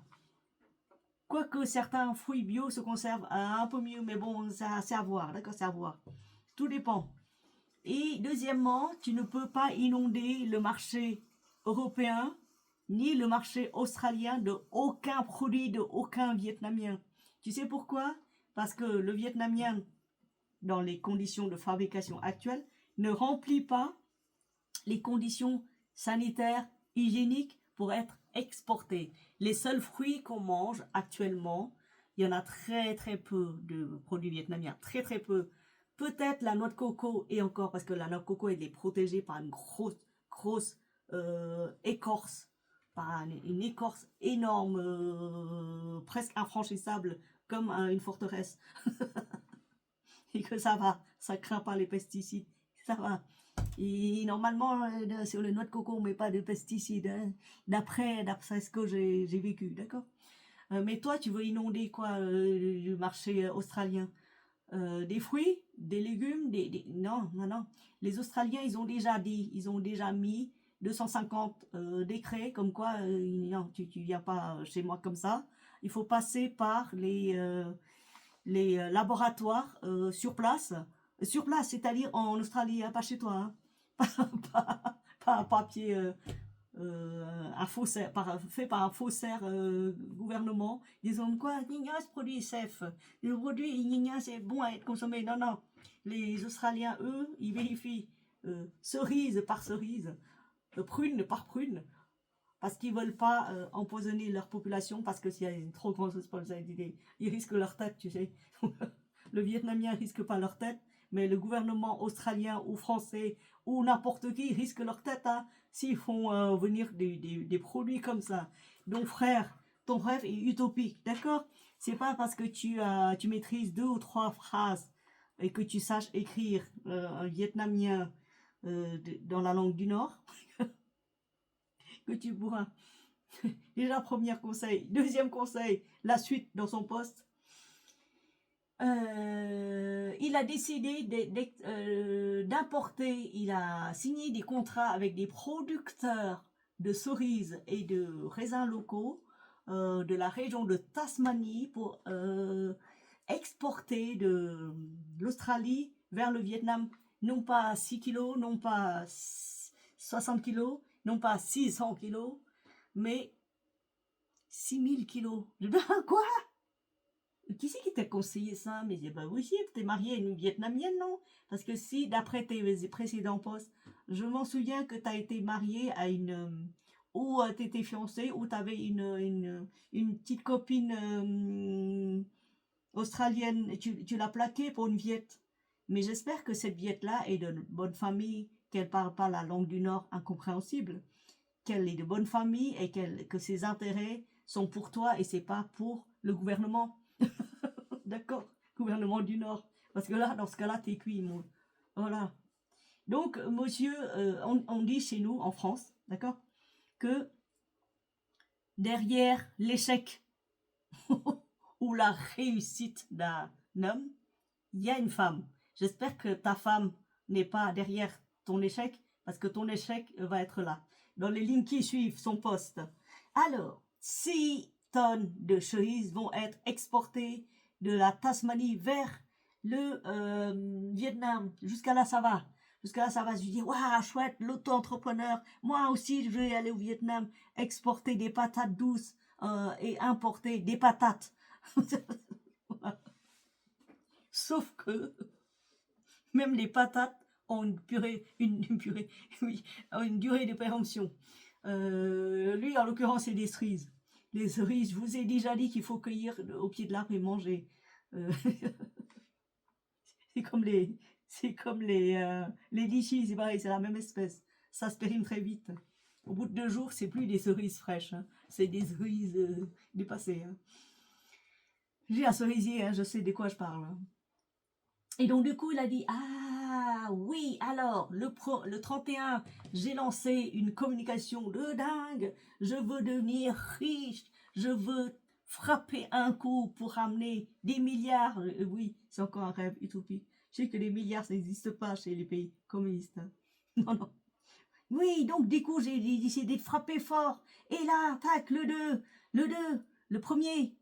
Quoique certains fruits bio se conservent un peu mieux, mais bon, c'est à voir, d'accord? C'est à voir. Tout dépend. Et deuxièmement, tu ne peux pas inonder le marché européen ni le marché australien de aucun produit, de aucun vietnamien. Tu sais pourquoi? Parce que le vietnamien, dans les conditions de fabrication actuelles, ne remplit pas les conditions sanitaires, hygiéniques pour être exporté. Les seuls fruits qu'on mange actuellement, il y en a très peu de produits vietnamiens, très peu. Peut-être la noix de coco, et encore parce que la noix de coco elle est protégée par une grosse écorce, par une écorce énorme, presque infranchissable, comme une forteresse. Et que ça va, ça craint pas les pesticides, ça va. Et normalement, sur les noix de coco, on met pas de pesticides, hein, d'après ce que j'ai vécu, d'accord? Mais toi, tu veux inonder quoi, le marché australien? Des fruits, des légumes, non. Les Australiens, ils ont déjà mis 250 décrets comme quoi non, tu viens pas chez moi comme ça. Il faut passer par les laboratoires sur place. Sur place, c'est-à-dire en Australie, hein, pas chez toi. Hein. Pas un papier un faussaire, fait par un faussaire gouvernement, disons quoi, ce produit est safe, le produit c'est bon à être consommé. Non, non, les Australiens, eux, ils vérifient cerise par cerise, prune par prune, parce qu'ils veulent pas empoisonner leur population, parce que s'il y a une trop grande responsabilité, ils risquent leur tête, tu sais. Le Vietnamien risque pas leur tête, mais le gouvernement australien ou français ou n'importe qui risque leur tête hein, s'ils font venir des produits comme ça. Donc frère, ton rêve est utopique, d'accord? C'est pas parce que tu maîtrises 2 ou 3 phrases et que tu saches écrire un vietnamien dans la langue du Nord que tu pourras. Déjà, premier conseil. Deuxième conseil, la suite dans son poste. Il a décidé d'importer, il a signé des contrats avec des producteurs de cerises et de raisins locaux de la région de Tasmanie pour exporter de l'Australie vers le Vietnam, non pas 6 kilos, non pas 60 kilos, non pas 600 kilos, mais 6000 kilos. Quoi? Qui c'est qui t'a conseillé ça? Mais c'est pas possible, t'es marié à une Vietnamienne, non? Parce que si, d'après tes précédents postes, je m'en souviens que t'as été marié à une... ou t'étais fiancé, ou t'avais une petite copine australienne, et tu l'as plaquée pour une Viette. Mais j'espère que cette Viette-là est de bonne famille, qu'elle parle pas la langue du Nord incompréhensible, qu'elle est de bonne famille et que ses intérêts sont pour toi et c'est pas pour le gouvernement. D'accord, gouvernement du Nord. Parce que là, dans ce cas-là, t'es cuit, moi. Voilà. Donc, monsieur, on dit chez nous, en France, d'accord, que derrière l'échec ou la réussite d'un homme, il y a une femme. J'espère que ta femme n'est pas derrière ton échec, parce que ton échec va être là. Dans les lignes qui suivent son poste. Alors, 6 tonnes de cerises vont être exportées de la Tasmanie vers le Vietnam. Jusqu'à là, ça va. Jusqu'à là, ça va. Je dis, waouh, chouette, l'auto-entrepreneur. Moi aussi, je vais aller au Vietnam, exporter des patates douces et importer des patates. Sauf que même les patates ont oui, ont une durée de péremption. Lui, en l'occurrence, c'est des cerises. Les cerises, je vous ai déjà dit qu'il faut cueillir au pied de l'arbre et manger. C'est comme les litchis, c'est pareil, c'est la même espèce. Ça se périme très vite. Au bout de 2 jours, c'est plus des cerises fraîches, hein. C'est des cerises dépassées. Hein. J'ai un cerisier, hein, je sais de quoi je parle. Hein. Et donc, du coup, il a dit, ah oui, alors, le 31, j'ai lancé une communication de dingue, je veux devenir riche, je veux frapper un coup pour ramener des milliards. Oui, c'est encore un rêve utopique. Je sais que les milliards, ça n'existe pas chez les pays communistes. Hein. Non, non. Oui, donc, du coup, j'ai décidé de frapper fort. Et là, tac, le premier.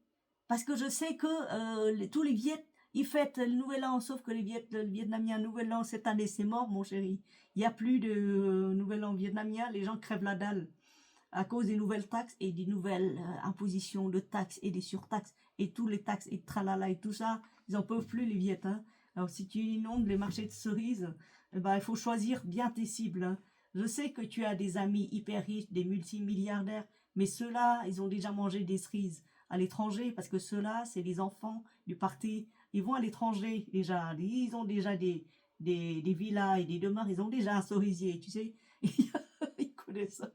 Parce que je sais que tous les Viet ils fêtent le nouvel an, sauf que le Vietnamien nouvel an cette année c'est mort mon chéri. Il n'y a plus de nouvel an vietnamien, les gens crèvent la dalle à cause des nouvelles taxes et des nouvelles impositions de taxes et des surtaxes et tous les taxes et tralala et tout ça, ils en peuvent plus les Viet. Hein. Alors si tu inondes les marchés de cerises, eh ben, il faut choisir bien tes cibles. Hein. Je sais que tu as des amis hyper riches, des multimilliardaires, mais ceux-là, ils ont déjà mangé des cerises à l'étranger parce que ceux-là, c'est les enfants du parti. Ils vont à l'étranger déjà. Ils ont déjà des villas et des demeures. Ils ont déjà un cerisier, tu sais. Ils connaissent ça.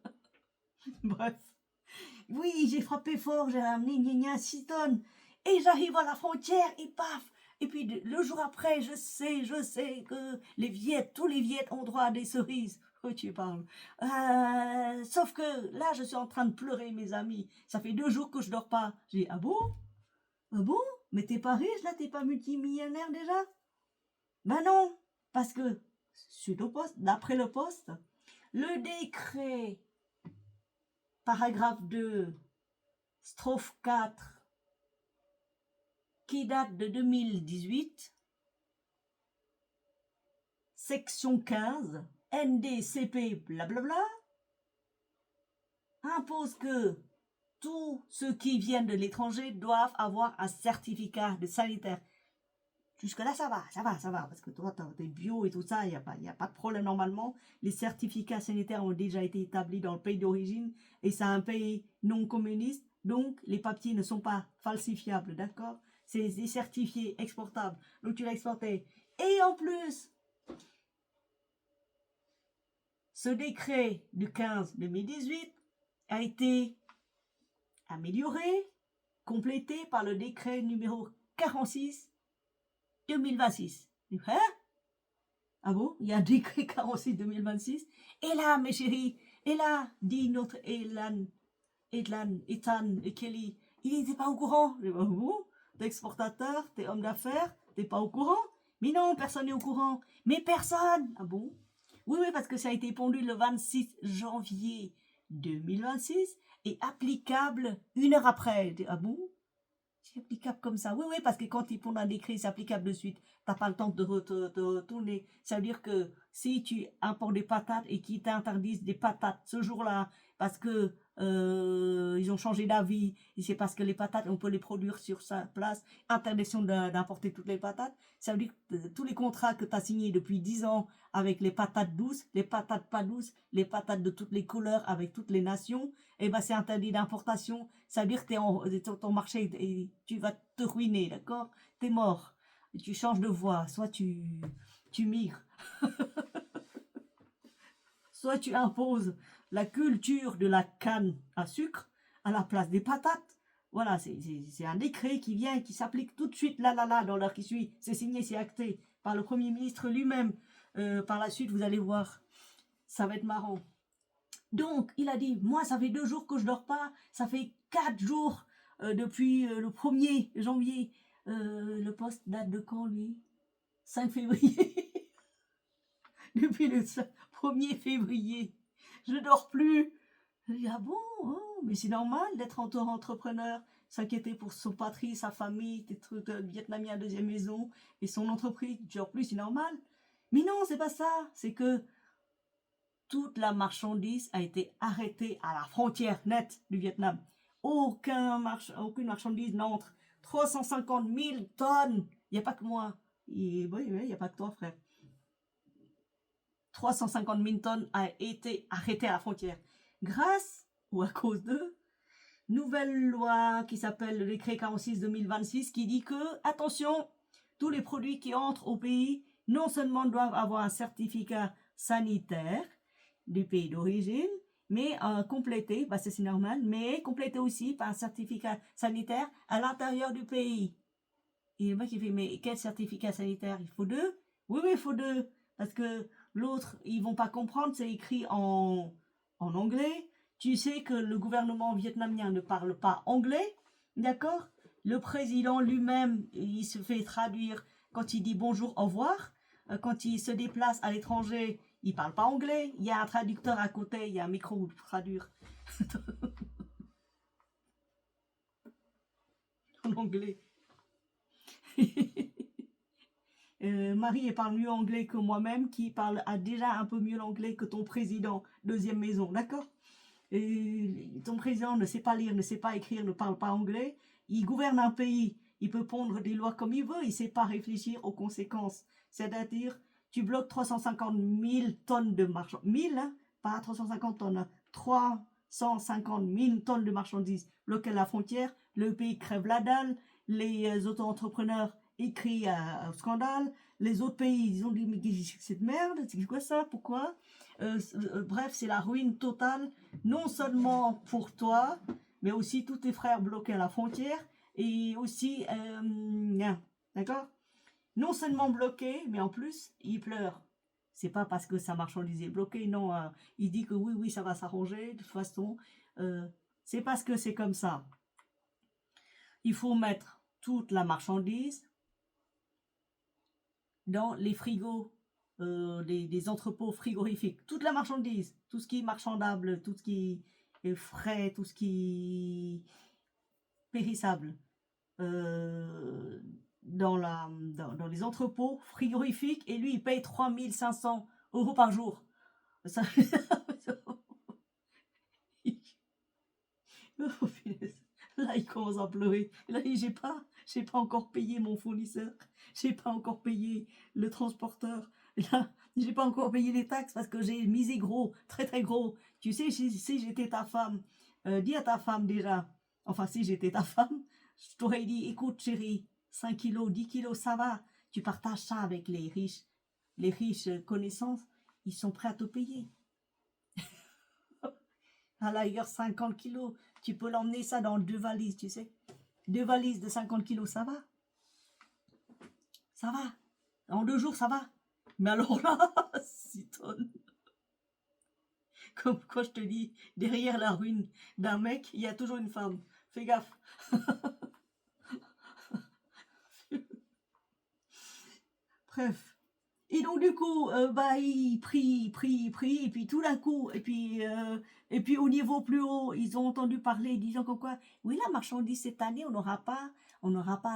Bref. Oui, j'ai frappé fort, j'ai ramené gna 6 tonnes. Et j'arrive à la frontière et paf. Et puis le jour après, je sais que tous les Viettes ont droit à des cerises. Oh, tu parles. Sauf que là, je suis en train de pleurer, mes amis. Ça fait 2 jours que je dors pas. J'ai dit, ah bon? Ah bon? Mais t'es pas riche là, t'es pas multimillionnaire déjà? Ben non, parce que suite au poste, d'après le poste, Le décret, paragraphe 2, strophe 4, qui date de 2018, section 15, NDCP, blablabla, impose que tous ceux qui viennent de l'étranger doivent avoir un certificat de sanitaire. Jusque-là, ça va, parce que toi, t'es bio et tout ça, il n'y a pas de problème normalement. Les certificats sanitaires ont déjà été établis dans le pays d'origine et c'est un pays non communiste, donc les papiers ne sont pas falsifiables, d'accord? C'est certifié, exportable, donc tu l'as exporté. Et en plus, ce décret du 15/2018 a été amélioré, complété par le décret numéro 46/2026. Hein? Ah bon? Il y a un décret 46/2026. Et là, mes chéris, et là, dit notre Ethan et Kelly, il n'était pas au courant. Je dis, bon, t'es exportateur, t'es homme d'affaires, t'es pas au courant? Mais non, personne n'est au courant. Mais personne! Ah bon? Oui, parce que ça a été pondu le 26 janvier 2026 et applicable 1 heure après. Ah bon? C'est applicable comme ça. Oui, parce que quand ils pondent un décret, c'est applicable de suite. T'as pas le temps de retourner. Ça veut dire que si tu importes des patates et qu'ils t'interdisent des patates ce jour-là, parce que ils ont changé d'avis, et c'est parce que les patates, on peut les produire sur sa place, interdiction d'importer toutes les patates, ça veut dire que tous les contrats que tu as signés depuis 10 ans avec les patates douces, les patates pas douces, les patates de toutes les couleurs avec toutes les nations, et ben c'est interdit d'importation. Ça veut dire que ton marché et tu vas te ruiner, d'accord? T'es mort. Tu changes de voie, soit tu migres, soit tu imposes la culture de la canne à sucre à la place des patates. Voilà, c'est un décret qui vient et qui s'applique tout de suite là, dans l'heure qui suit. C'est signé, c'est acté par le Premier ministre lui-même. Par la suite, vous allez voir, ça va être marrant. Donc, il a dit, moi, ça fait 2 jours que je dors pas, ça fait 4 jours depuis le 1er janvier. Le poste date de quand, lui? 5 février. Depuis le 1er février. Je dors plus. Je dis, ah bon, oh, mais c'est normal d'être entrepreneur, s'inquiéter pour son patrie, sa famille, d'être vietnamien à deuxième maison et son entreprise. Tu dors plus, c'est normal. Mais non, c'est pas ça. C'est que toute la marchandise a été arrêtée à la frontière nette du Vietnam. Aucune marchandise n'entre. 350 000 tonnes. Il n'y a pas que moi. Oui, il n'y a pas que toi, frère. 350 000 tonnes a été arrêtées à la frontière. Grâce ou à cause de nouvelle loi qui s'appelle le décret 46/2026 qui dit que, attention, tous les produits qui entrent au pays non seulement doivent avoir un certificat sanitaire du pays d'origine, mais complété, c'est normal, mais complété aussi par un certificat sanitaire à l'intérieur du pays. Et le mec il fait, mais quel certificat sanitaire? Il faut 2? Oui, il faut 2. Parce que l'autre, ils vont pas comprendre, c'est écrit en anglais. Tu sais que le gouvernement vietnamien ne parle pas anglais, d'accord? Le président lui-même, il se fait traduire quand il dit bonjour, au revoir. Quand il se déplace à l'étranger, il parle pas anglais. Il y a un traducteur à côté, il y a un micro pour traduire en anglais. Marie, elle parle mieux anglais que moi-même, qui a déjà un peu mieux l'anglais que ton président, deuxième maison, d'accord? Ton président ne sait pas lire, ne sait pas écrire, ne parle pas anglais. Il gouverne un pays, il peut pondre des lois comme il veut, il ne sait pas réfléchir aux conséquences. C'est-à-dire, tu bloques 350 000 tonnes de marchandises. 1000, hein, pas 350 tonnes, hein, 350 000 tonnes de marchandises bloquées à la frontière, le pays crève la dalle, les auto-entrepreneurs écrits au scandale, les autres pays, ils ont dit, mais c'est de merde, c'est quoi ça, pourquoi? Bref, c'est la ruine totale, non seulement pour toi, mais aussi tous tes frères bloqués à la frontière, et aussi, d'accord? Non seulement bloqués, mais en plus, ils pleurent. C'est pas parce que sa marchandise est bloquée, non, il dit que oui, ça va s'arranger, de toute façon, c'est parce que c'est comme ça. Il faut mettre toute la marchandise dans les frigos des entrepôts frigorifiques. Toute la marchandise, tout ce qui est marchandable, tout ce qui est frais, tout ce qui est périssable, dans les entrepôts frigorifiques, et lui, il paye 3 500 € par jour. Ça... Oh, punaise. Là, il commence à pleurer. Là, j'ai pas encore payé mon fournisseur. J'ai pas encore payé le transporteur. Là, j'ai pas encore payé les taxes parce que j'ai misé gros, très très gros. Tu sais, si j'étais ta femme, dis à ta femme déjà. Enfin, si j'étais ta femme, je t'aurais dit, écoute chérie, 5 kilos, 10 kilos, ça va. Tu partages ça avec les riches. Les riches connaissances, ils sont prêts à te payer. À la rigueur, 50 kilos, tu peux l'emmener ça dans 2 valises, tu sais. 2 valises de 50 kilos, ça va. Ça va. En 2 jours, ça va. Mais alors là, 6 tonnes. Comme quand je te dis, derrière la ruine d'un mec, il y a toujours une femme. Fais gaffe. Bref. Et donc du coup, il prie, et puis tout d'un coup, et puis au niveau plus haut, ils ont entendu parler, disant comme quoi, oui, la marchandise cette année, on n'aura pas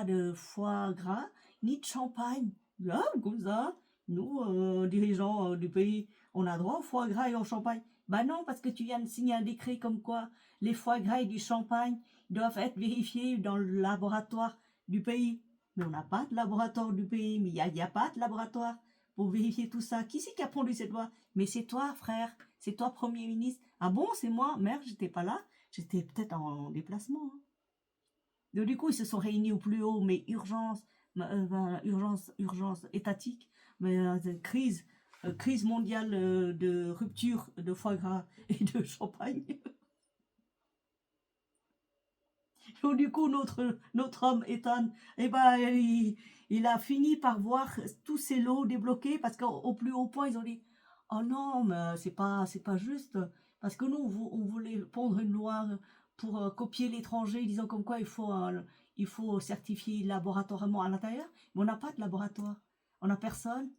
de foie gras ni de champagne. Là, comme ça, nous, dirigeants du pays, on a droit au foie gras et au champagne. Bah non, parce que tu viens de signer un décret comme quoi les foie gras et du champagne doivent être vérifiés dans le laboratoire du pays. Mais on n'a pas de laboratoire du pays, mais il y a pas de laboratoire pour vérifier tout ça. Qui c'est qui a pondu cette loi? Mais c'est toi, frère. C'est toi, Premier ministre. Ah bon, c'est moi? Merde, j'étais pas là. J'étais peut-être en déplacement. Hein. Donc, du coup, ils se sont réunis au plus haut, mais urgence étatique, mais crise mondiale de rupture de foie gras et de champagne. Donc, du coup, notre homme, Ethan, eh ben, il a fini par voir tous ces lots débloqués parce qu'au plus haut point, ils ont dit, oh non, mais c'est pas juste. Parce que nous, on voulait pondre une loi pour copier l'étranger, disant comme quoi il faut certifier laboratoirement à l'intérieur. Mais on n'a pas de laboratoire. On n'a personne.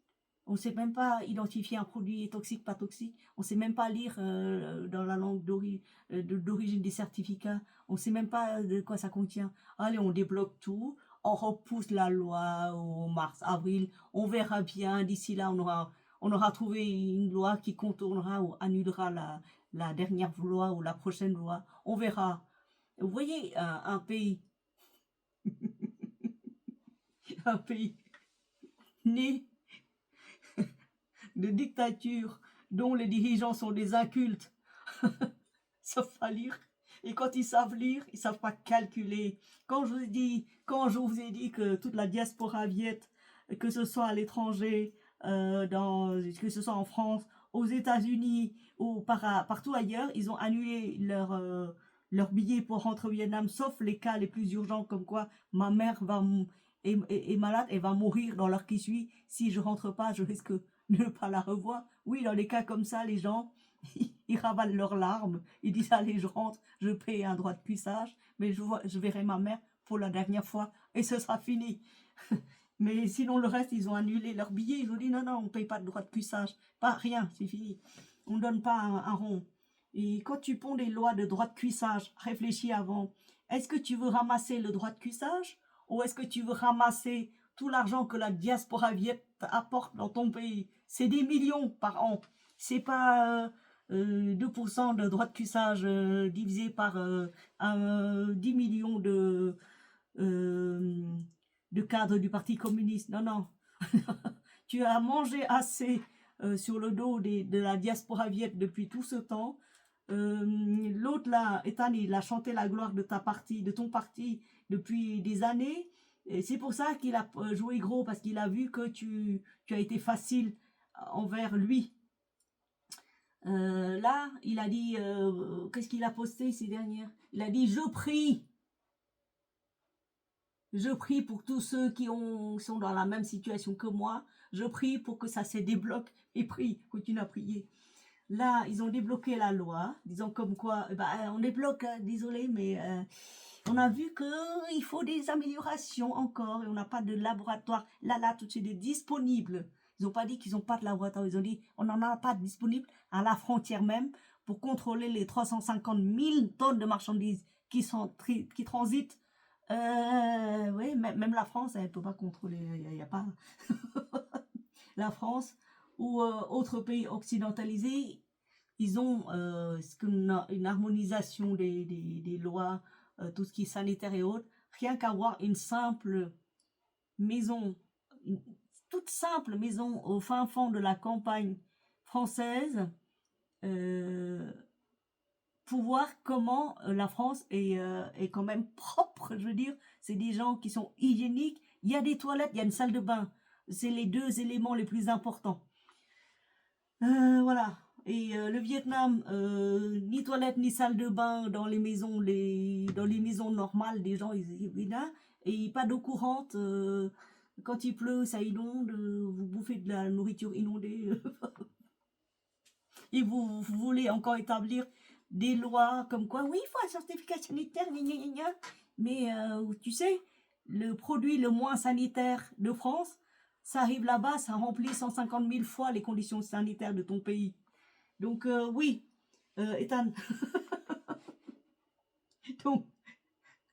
On ne sait même pas identifier un produit toxique, pas toxique. On ne sait même pas lire dans la langue d'origine des certificats. On ne sait même pas de quoi ça contient. Allez, on débloque tout. On repousse la loi au mars, avril. On verra bien. D'ici là, on aura trouvé une loi qui contournera ou annulera la dernière loi ou la prochaine loi. On verra. Vous voyez, un pays, un pays né de dictature dont les dirigeants sont des incultes, sauf à lire. Et quand ils savent lire, ils savent pas calculer. Quand je vous ai dit que toute la diaspora viette, que ce soit à l'étranger, que ce soit en France, aux États-Unis ou partout ailleurs, ils ont annulé leur billet pour rentrer au Vietnam, sauf les cas les plus urgents, comme quoi ma mère est malade et va mourir dans l'heure qui suit. Si je rentre pas, je risque de ne pas la revoir. Oui, dans les cas comme ça, les gens, ils ravalent leurs larmes, ils disent allez, je rentre, je paye un droit de cuissage, mais je verrai ma mère pour la dernière fois et ce sera fini. Mais sinon, le reste, ils ont annulé leur billet, ils ont dit non, non, on ne paye pas de droit de cuissage, pas rien, c'est fini. On ne donne pas un rond. Et quand tu ponds des lois de droit de cuissage, réfléchis avant. Est-ce que tu veux ramasser le droit de cuissage ou est-ce que tu veux ramasser tout l'argent que la diaspora viette apporte dans ton pays? C'est des millions par an. C'est pas 2% de droit de cuissage divisé par 10 millions de cadres du Parti communiste. Non, non. Tu as mangé assez sur le dos de la diaspora viette depuis tout ce temps. L'autre là, Ethan, il a chanté la gloire de ton parti depuis des années. Et c'est pour ça qu'il a joué gros, parce qu'il a vu que tu as été facile envers lui. Là, il a dit, qu'est-ce qu'il a posté ces dernières? Il a dit, je prie pour tous ceux qui sont dans la même situation que moi. Je prie pour que ça se débloque. Et prie, continue à prier. Là, ils ont débloqué la loi, disant comme quoi, on débloque, désolé, mais on a vu que il faut des améliorations encore, et on n'a pas de laboratoire. Là, tout de suite, disponible. Ils n'ont pas dit qu'ils n'ont pas de laboratoire. Ils ont dit on n'en a pas disponible à la frontière même pour contrôler les 350 000 tonnes de marchandises qui transitent. Oui, même la France, elle ne peut pas contrôler. Il n'y a pas la France ou autres pays occidentalisés. Ils ont une harmonisation des lois, tout ce qui est sanitaire et autres. Rien qu'avoir une simple maison, une toute simple maison au fin fond de la campagne française, pour voir comment la France est quand même propre, je veux dire. C'est des gens qui sont hygiéniques. Il y a des toilettes, il y a une salle de bain. C'est les deux éléments les plus importants. Voilà. Et le Vietnam, ni toilette ni salle de bain dans les maisons, dans les maisons normales des gens, et pas d'eau courante. Quand il pleut, ça inonde. Vous bouffez de la nourriture inondée. Et vous voulez encore établir des lois comme quoi, oui, il faut un certificat sanitaire, mais tu sais, le produit le moins sanitaire de France, ça arrive là-bas, ça remplit 150 000 fois les conditions sanitaires de ton pays. Donc oui, Ethan. Donc,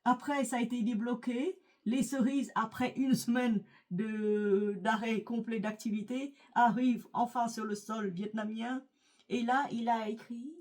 après, ça a été débloqué. Les cerises, après une semaine d'arrêt complet d'activité, arrivent enfin sur le sol vietnamien. Et là, il a écrit...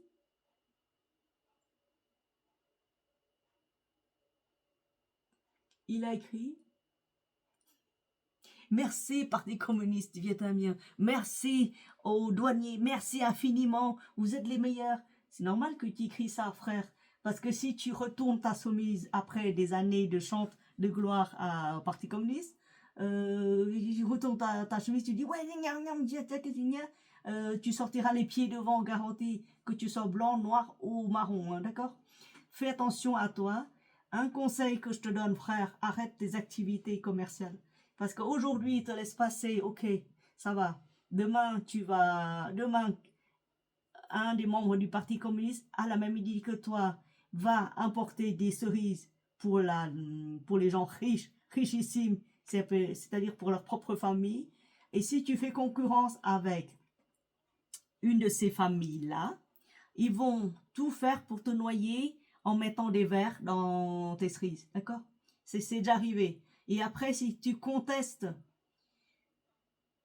Merci Parti communiste vietnamien, merci aux douaniers, merci infiniment, vous êtes les meilleurs. C'est normal que tu écris ça, frère, parce que si tu retournes ta soumise après des années de chante de gloire au Parti communiste, tu retournes ta chemise, tu dis ouais, tu sortiras les pieds devant, garantie que tu sois blanc, noir ou marron, hein, d'accord? Fais attention à toi. Un conseil que je te donne, frère, arrête tes activités commerciales. Parce qu'aujourd'hui, il te laisse passer, ok, ça va. Demain, un des membres du Parti communiste, à la même idée que toi, va importer des cerises pour les gens richissimes, c'est-à-dire pour leur propre famille. Et si tu fais concurrence avec une de ces familles-là, ils vont tout faire pour te noyer en mettant des verres dans tes cerises, d'accord? C'est déjà arrivé. Et après, si tu contestes,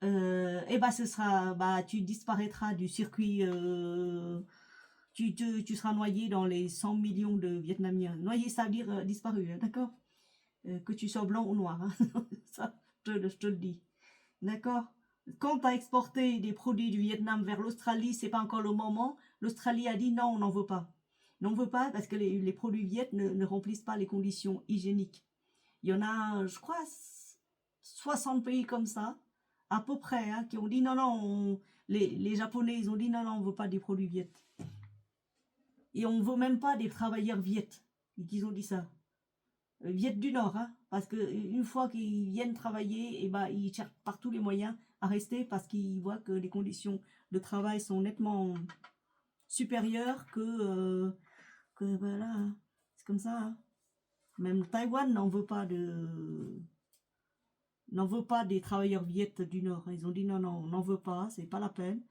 eh ben tu disparaîtras du circuit, tu seras noyé dans les 100 millions de Vietnamiens. Noyé, ça veut dire disparu, hein, d'accord? Que tu sois blanc ou noir, hein. Ça, je te le dis, d'accord? Quand tu as exporté des produits du Vietnam vers l'Australie, c'est pas encore le moment. L'Australie a dit non, on n'en veut pas. On n'en veut pas parce que les produits viet ne remplissent pas les conditions hygiéniques. Il y en a, je crois, 60 pays comme ça, à peu près, hein, qui ont dit non, non, les Japonais, ils ont dit non, non, on ne veut pas des produits viet. Et on ne veut même pas des travailleurs viet. Ils ont dit ça. Viet du Nord, hein, parce que une fois qu'ils viennent travailler, et ben, ils cherchent par tous les moyens à rester parce qu'ils voient que les conditions de travail sont nettement supérieures que voilà, hein. C'est comme ça, hein. Même Taïwan n'en veut pas des travailleurs viet du Nord. Ils ont dit non, non, on n'en veut pas, c'est pas la peine.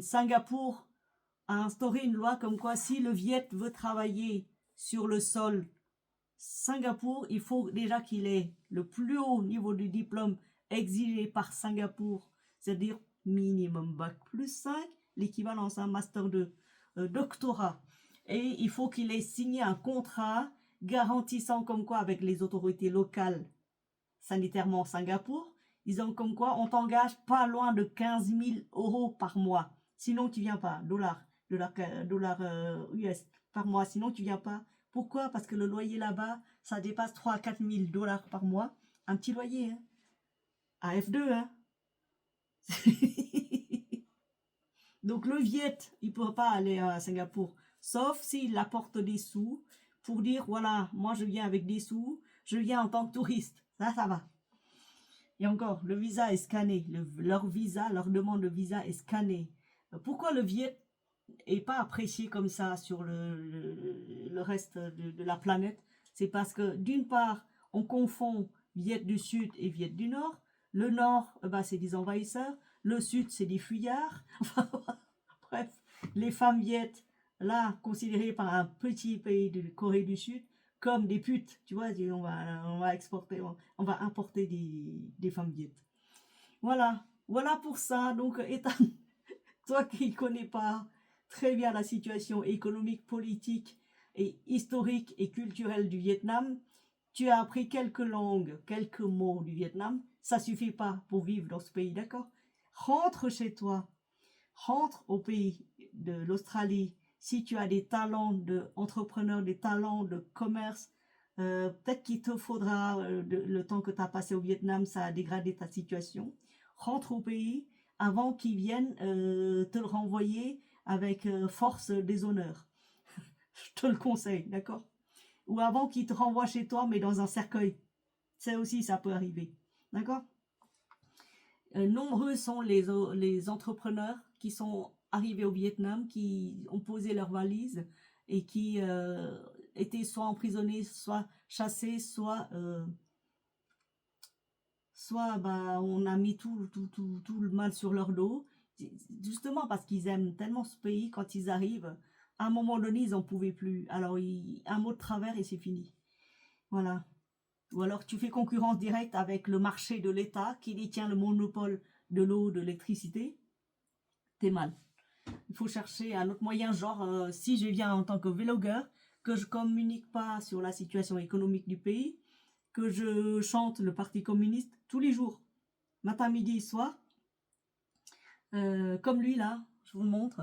Singapour a instauré une loi comme quoi si le Viet veut travailler sur le sol Singapour, il faut déjà qu'il ait le plus haut niveau de diplôme exigé par Singapour, c'est-à-dire minimum bac plus 5, l'équivalence à un master de doctorat. Et il faut qu'il ait signé un contrat garantissant comme quoi avec les autorités locales sanitairement Singapour, disant comme quoi on t'engage pas loin de 15 000 € par mois. Sinon tu viens pas, dollars US par mois, sinon tu viens pas. Pourquoi? Parce que le loyer là-bas, ça dépasse 3 à 4 000 $ par mois. Un petit loyer, hein. À F2, hein. Donc le Viet, il ne peut pas aller à Singapour, sauf s'il apporte des sous pour dire, voilà, moi je viens avec des sous, je viens en tant que touriste. Ça va. Et encore, le visa est scanné. Leur demande de visa est scannée. Pourquoi le Viet est pas apprécié comme ça sur le reste de la planète? C'est parce que d'une part, on confond Viet du Sud et Viet du Nord. Le nord, bah, c'est des envahisseurs. Le sud, c'est des fuyards. Enfin, bref, les femmes viettes, là, considérées par un petit pays de Corée du Sud, comme des putes. Tu vois, on va exporter, on va importer des femmes viettes. Voilà, voilà pour ça. Donc, Ethan, toi qui ne connais pas très bien la situation économique, politique et historique et culturelle du Vietnam, tu as appris quelques langues, quelques mots du Vietnam. Ça suffit pas pour vivre dans ce pays, d'accord? Rentre chez toi, rentre au pays de l'Australie. Si tu as des talents d'entrepreneur, des talents de commerce, peut-être qu'il te faudra, le temps que tu as passé au Vietnam, ça a dégradé ta situation. Rentre au pays avant qu'ils viennent te le renvoyer avec force déshonneur. Je te le conseille, d'accord? Ou avant qu'ils te renvoient chez toi, mais dans un cercueil. Ça aussi, ça peut arriver. D'accord? Nombreux sont les entrepreneurs qui sont arrivés au Vietnam, qui ont posé leurs valises et qui étaient soit emprisonnés, soit chassés, soit bah, on a mis tout le mal sur leur dos. Justement parce qu'ils aiment tellement ce pays, quand ils arrivent, à un moment donné, ils n'en pouvaient plus. Alors, un mot de travers et c'est fini. Voilà. Ou alors tu fais concurrence directe avec le marché de l'État qui détient le monopole de l'eau, de l'électricité, t'es mal. Il faut chercher un autre moyen, genre si je viens en tant que vlogueur, que je communique pas sur la situation économique du pays, que je chante le Parti communiste tous les jours, matin, midi, soir, comme lui là, je vous le montre.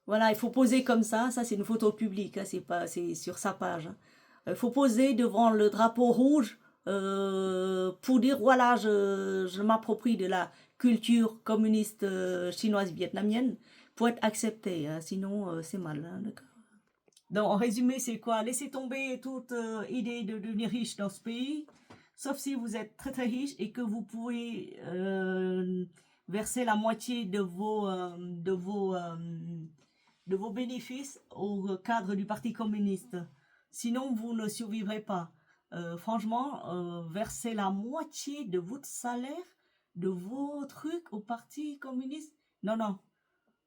Voilà, il faut poser comme ça c'est une photo publique, hein, c'est sur sa page. Il faut poser devant le drapeau rouge pour dire voilà, je m'approprie de la culture communiste chinoise vietnamienne pour être accepté, hein, sinon c'est mal, hein, d'accord. Donc en résumé, c'est quoi? Laissez tomber toute idée de devenir riche dans ce pays, sauf si vous êtes très très riche et que vous pouvez verser la moitié de vos bénéfices au cadre du Parti communiste. Sinon, vous ne survivrez pas. Franchement, verser la moitié de votre salaire, de vos trucs au Parti communiste. Non, non.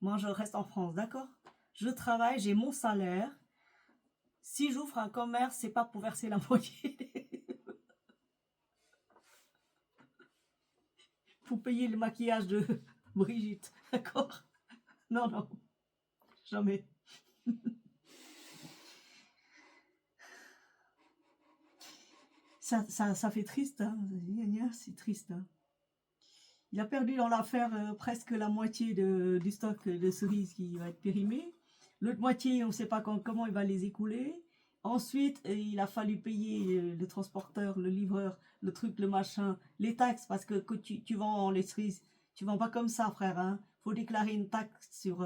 Moi, je reste en France, d'accord? Je travaille, j'ai mon salaire. Si j'ouvre un commerce, c'est pas pour verser la moitié. Pour payer le maquillage de Brigitte, d'accord? Non, non, jamais. Ça fait triste, hein. C'est triste, hein. Il a perdu dans l'affaire presque la moitié du stock de cerises qui va être périmé. L'autre moitié, on ne sait pas comment il va les écouler. Ensuite, il a fallu payer le transporteur, le livreur, le truc, le machin, les taxes, parce que tu vends les cerises, tu vends pas comme ça, frère. Hein. Faut déclarer une taxe sur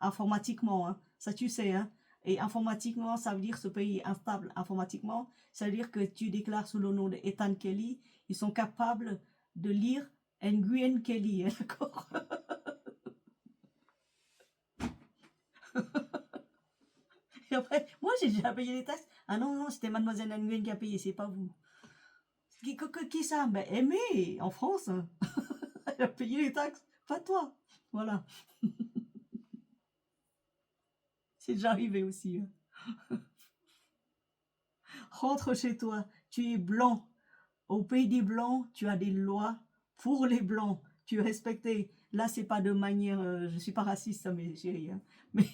informatiquement. Hein. Ça, tu sais. Hein. Et informatiquement, ça veut dire ce pays est instable informatiquement. Ça veut dire que tu déclares sous le nom de Ethan Kelly. Ils sont capables de lire Nguyen Kelly, d'accord? Et après, moi j'ai déjà payé les taxes. Ah non, non, c'était mademoiselle Nguyen qui a payé, c'est pas vous. Qui ça? Ben, Aimé, en France. Elle a payé les taxes, pas toi. Voilà, c'est déjà arrivé aussi. Rentre chez toi, tu es blanc. Au pays des blancs, tu as des lois pour les blancs. Tu es respecté. Là, c'est pas de manière. Je suis pas raciste, ça, mes chéris. Hein. Mais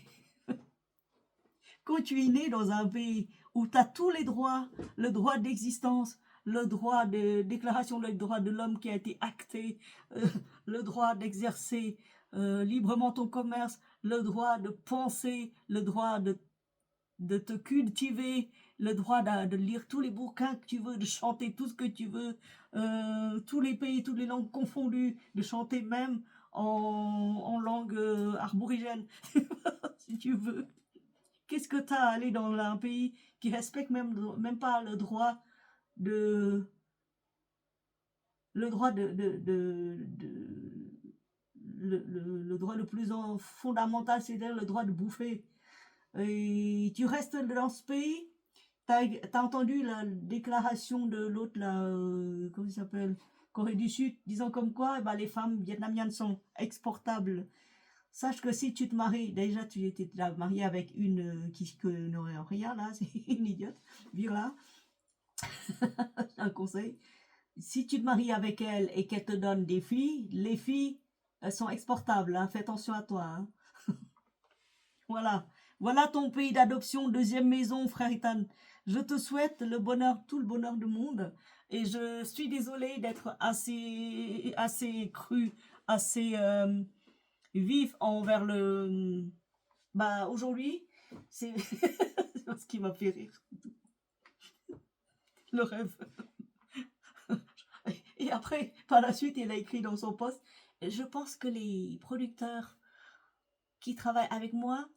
quand tu es né dans un pays où tu as tous les droits, le droit d'existence, le droit de déclaration des droits de l'homme qui a été acté, le droit d'exercer librement ton commerce, le droit de penser, le droit de te cultiver, le droit de lire tous les bouquins que tu veux, de chanter tout ce que tu veux, tous les pays, toutes les langues confondues, de chanter même en langue arborigène, si tu veux. Qu'est-ce que tu as à aller dans un pays qui respecte même pas de le droit le droit le plus fondamental, c'est-à-dire le droit de bouffer. Et tu restes dans ce pays, t'as entendu la déclaration de l'autre là, comment il s'appelle? Corée du Sud, disons comme quoi, eh ben, les femmes vietnamiennes sont exportables. Sache que si tu te maries, déjà tu étais déjà marié avec une qui que n'aurait rien là, c'est une idiote. Vira, un conseil. Si tu te maries avec elle et qu'elle te donne des filles, les filles, elles sont exportables, hein, fais attention à toi. Hein. Voilà. Voilà ton pays d'adoption, deuxième maison, frère Ethan. Je te souhaite le bonheur, tout le bonheur du monde. Et je suis désolée d'être assez cru, assez vif envers le. Bah, aujourd'hui, c'est ce qui m'a fait rire. Le rêve. Et après, par la suite, il a écrit dans son post, je pense que les producteurs qui travaillent avec moi,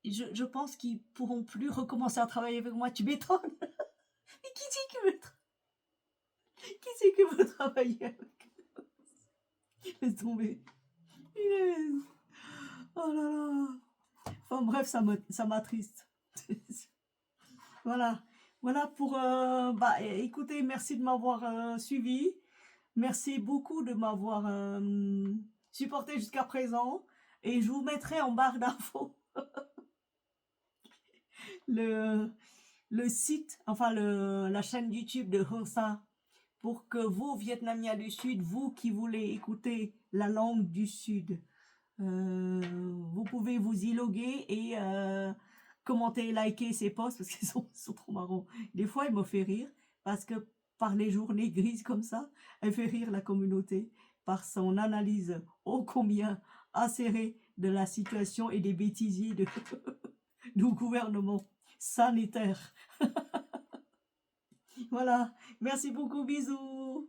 je pense qu'ils pourront plus recommencer à travailler avec moi. Tu m'étonnes. Mais qui c'est qui veut travailler avec? Laisse tomber. Punaise. Oh là là. Enfin bref, ça m'attriste. Voilà. Voilà pour... bah, écoutez, merci de m'avoir suivi. Merci beaucoup de m'avoir supporté jusqu'à présent. Et je vous mettrai en barre d'infos le, le site, enfin la chaîne YouTube de Hosa pour que vous, Vietnamiens du Sud, vous qui voulez écouter la langue du Sud, vous pouvez vous y loguer et commenter, liker ces posts parce qu'ils sont trop marrants. Des fois, il me fait rire parce que par les journées grises comme ça, elle fait rire la communauté par son analyse ô combien acérée de la situation et des bêtisiers du gouvernement sanitaire. Voilà, merci beaucoup, bisous.